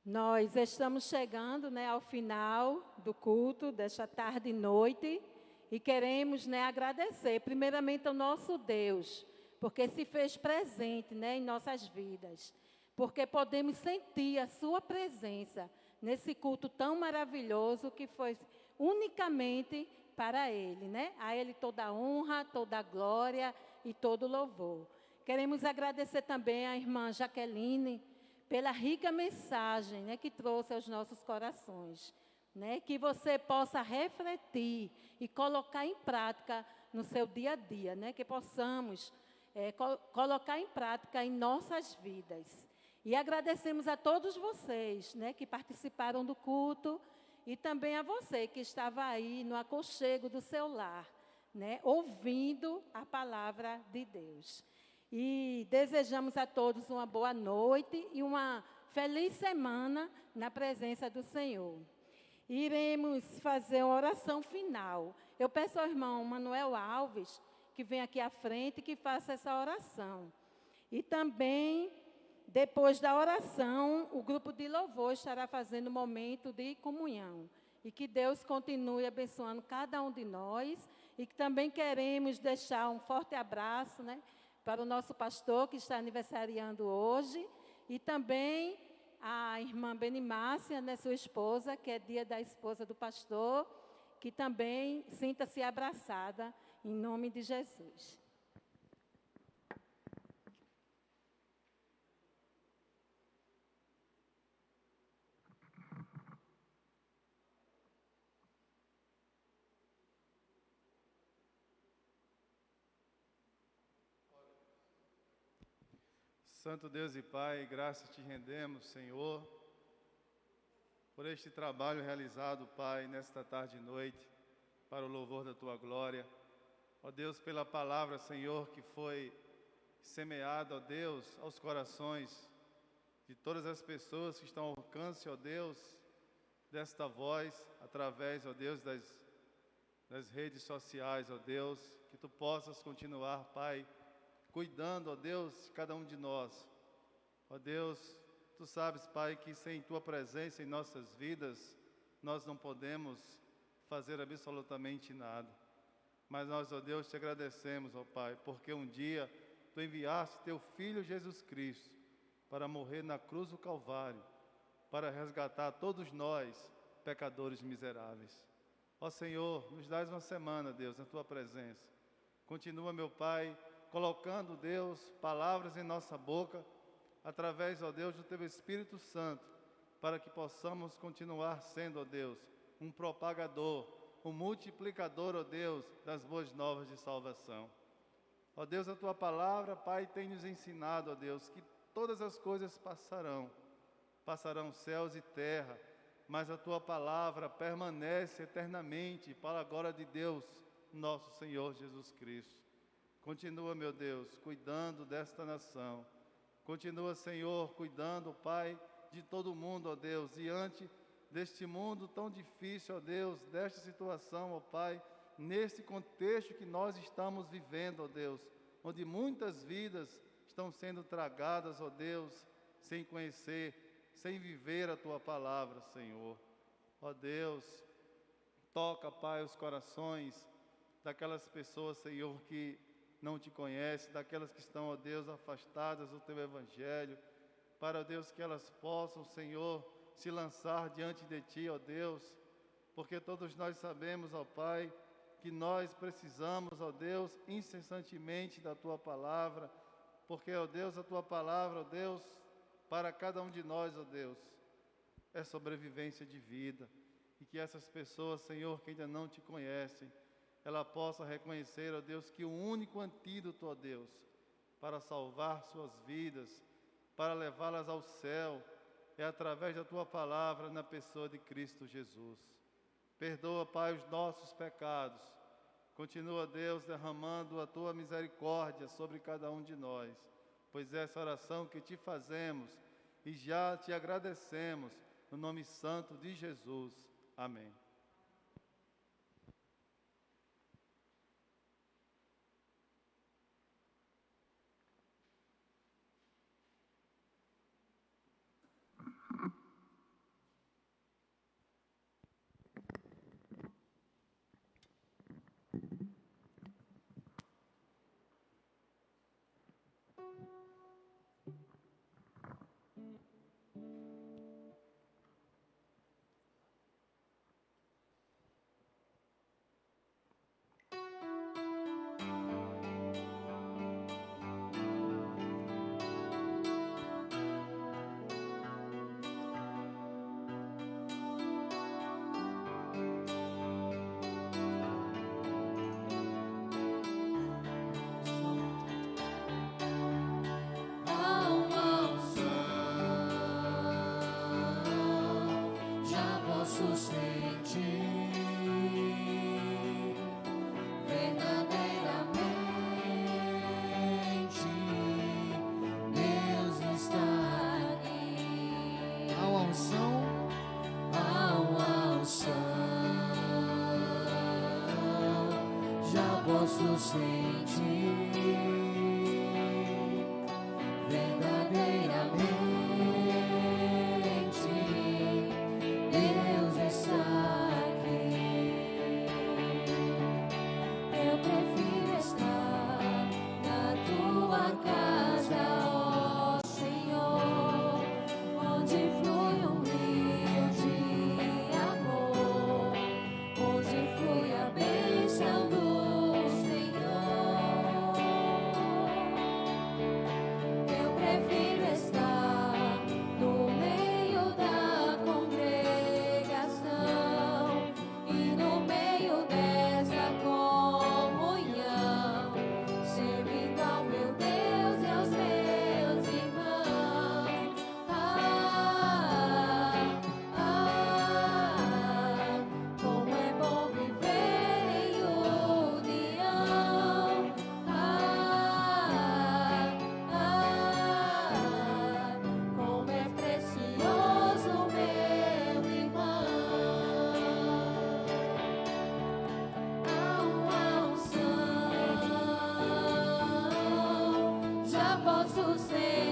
Nós estamos chegando, né, ao final do culto desta tarde e noite e queremos, né, agradecer primeiramente ao nosso Deus, porque se fez presente, né, em nossas vidas, porque podemos sentir a sua presença nesse culto tão maravilhoso que foi unicamente para Ele, né? A Ele toda a honra, toda a glória e todo o louvor. Queremos agradecer também à irmã Jaqueline pela rica mensagem, né, que trouxe aos nossos corações, né? Que você possa refletir e colocar em prática no seu dia a dia, né? Que possamos colocar em prática em nossas vidas. E agradecemos a todos vocês, né, que participaram do culto, e também a você que estava aí no aconchego do seu lar, né, ouvindo a palavra de Deus. E desejamos a todos uma boa noite e uma feliz semana na presença do Senhor. Iremos fazer uma oração final. Eu peço ao irmão Manuel Alves que venha aqui à frente e que faça essa oração. E também, depois da oração, o grupo de louvor estará fazendo um momento de comunhão. E que Deus continue abençoando cada um de nós. E que também queremos deixar um forte abraço, né, para o nosso pastor, que está aniversariando hoje. E também a irmã Benimácia, né, sua esposa, que é dia da esposa do pastor, que também sinta-se abraçada, em nome de Jesus. Santo Deus e Pai, graças te rendemos, Senhor, por este trabalho realizado, Pai, nesta tarde e noite, para o louvor da Tua glória. Ó Deus, pela palavra, Senhor, que foi semeada, ó Deus, aos corações de todas as pessoas que estão ao alcance, ó Deus, desta voz, através, ó Deus, das redes sociais, ó Deus, que Tu possas continuar, Pai, cuidando, ó Deus, de cada um de nós. Ó Deus, Tu sabes, Pai, que sem Tua presença em nossas vidas, nós não podemos fazer absolutamente nada. Mas nós, ó Deus, te agradecemos, ó Pai, porque um dia Tu enviaste Teu Filho Jesus Cristo para morrer na cruz do Calvário, para resgatar todos nós, pecadores miseráveis. Ó Senhor, nos dás uma semana, Deus, na Tua presença. Continua, meu Pai, colocando, Deus, palavras em nossa boca, através, ó Deus, do Teu Espírito Santo, para que possamos continuar sendo, ó Deus, um propagador, um multiplicador, ó Deus, das boas novas de salvação. Ó Deus, a Tua palavra, Pai, tem nos ensinado, ó Deus, que todas as coisas passarão céus e terra, mas a Tua palavra permanece eternamente para a glória de Deus, nosso Senhor Jesus Cristo. Continua, meu Deus, cuidando desta nação. Continua, Senhor, cuidando, Pai, de todo mundo, ó Deus, diante deste mundo tão difícil, ó Deus, desta situação, ó Pai, nesse contexto que nós estamos vivendo, ó Deus, onde muitas vidas estão sendo tragadas, ó Deus, sem conhecer, sem viver a Tua palavra, Senhor. Ó Deus, toca, Pai, os corações daquelas pessoas, Senhor, que não Te conhecem, daquelas que estão, ó Deus, afastadas do Teu Evangelho, para, ó Deus, que elas possam, Senhor, se lançar diante de Ti, ó Deus, porque todos nós sabemos, ó Pai, que nós precisamos, ó Deus, incessantemente da Tua palavra, porque, ó Deus, a Tua palavra, ó Deus, para cada um de nós, ó Deus, é sobrevivência de vida, e que essas pessoas, Senhor, que ainda não Te conhecem, ela possa reconhecer, ó Deus, que o único antídoto, ó Deus, para salvar suas vidas, para levá-las ao céu, é através da Tua palavra na pessoa de Cristo Jesus. Perdoa, Pai, os nossos pecados. Continua, Deus, derramando a Tua misericórdia sobre cada um de nós, pois essa oração que Te fazemos e já Te agradecemos, no nome santo de Jesus. Amém. posso sentir verdadeiramente Deus está aqui. Eu prefiro estar na tua casa, ó Senhor, onde flui um rio de amor, onde flui a bênção do Senhor. Eu prefiro estar no meio da congregação e no meio dessa comunhão, servindo ao meu Deus e aos meus irmãos. Como é bom viver em união. Como é precioso, meu irmão. A unção já posso sentir.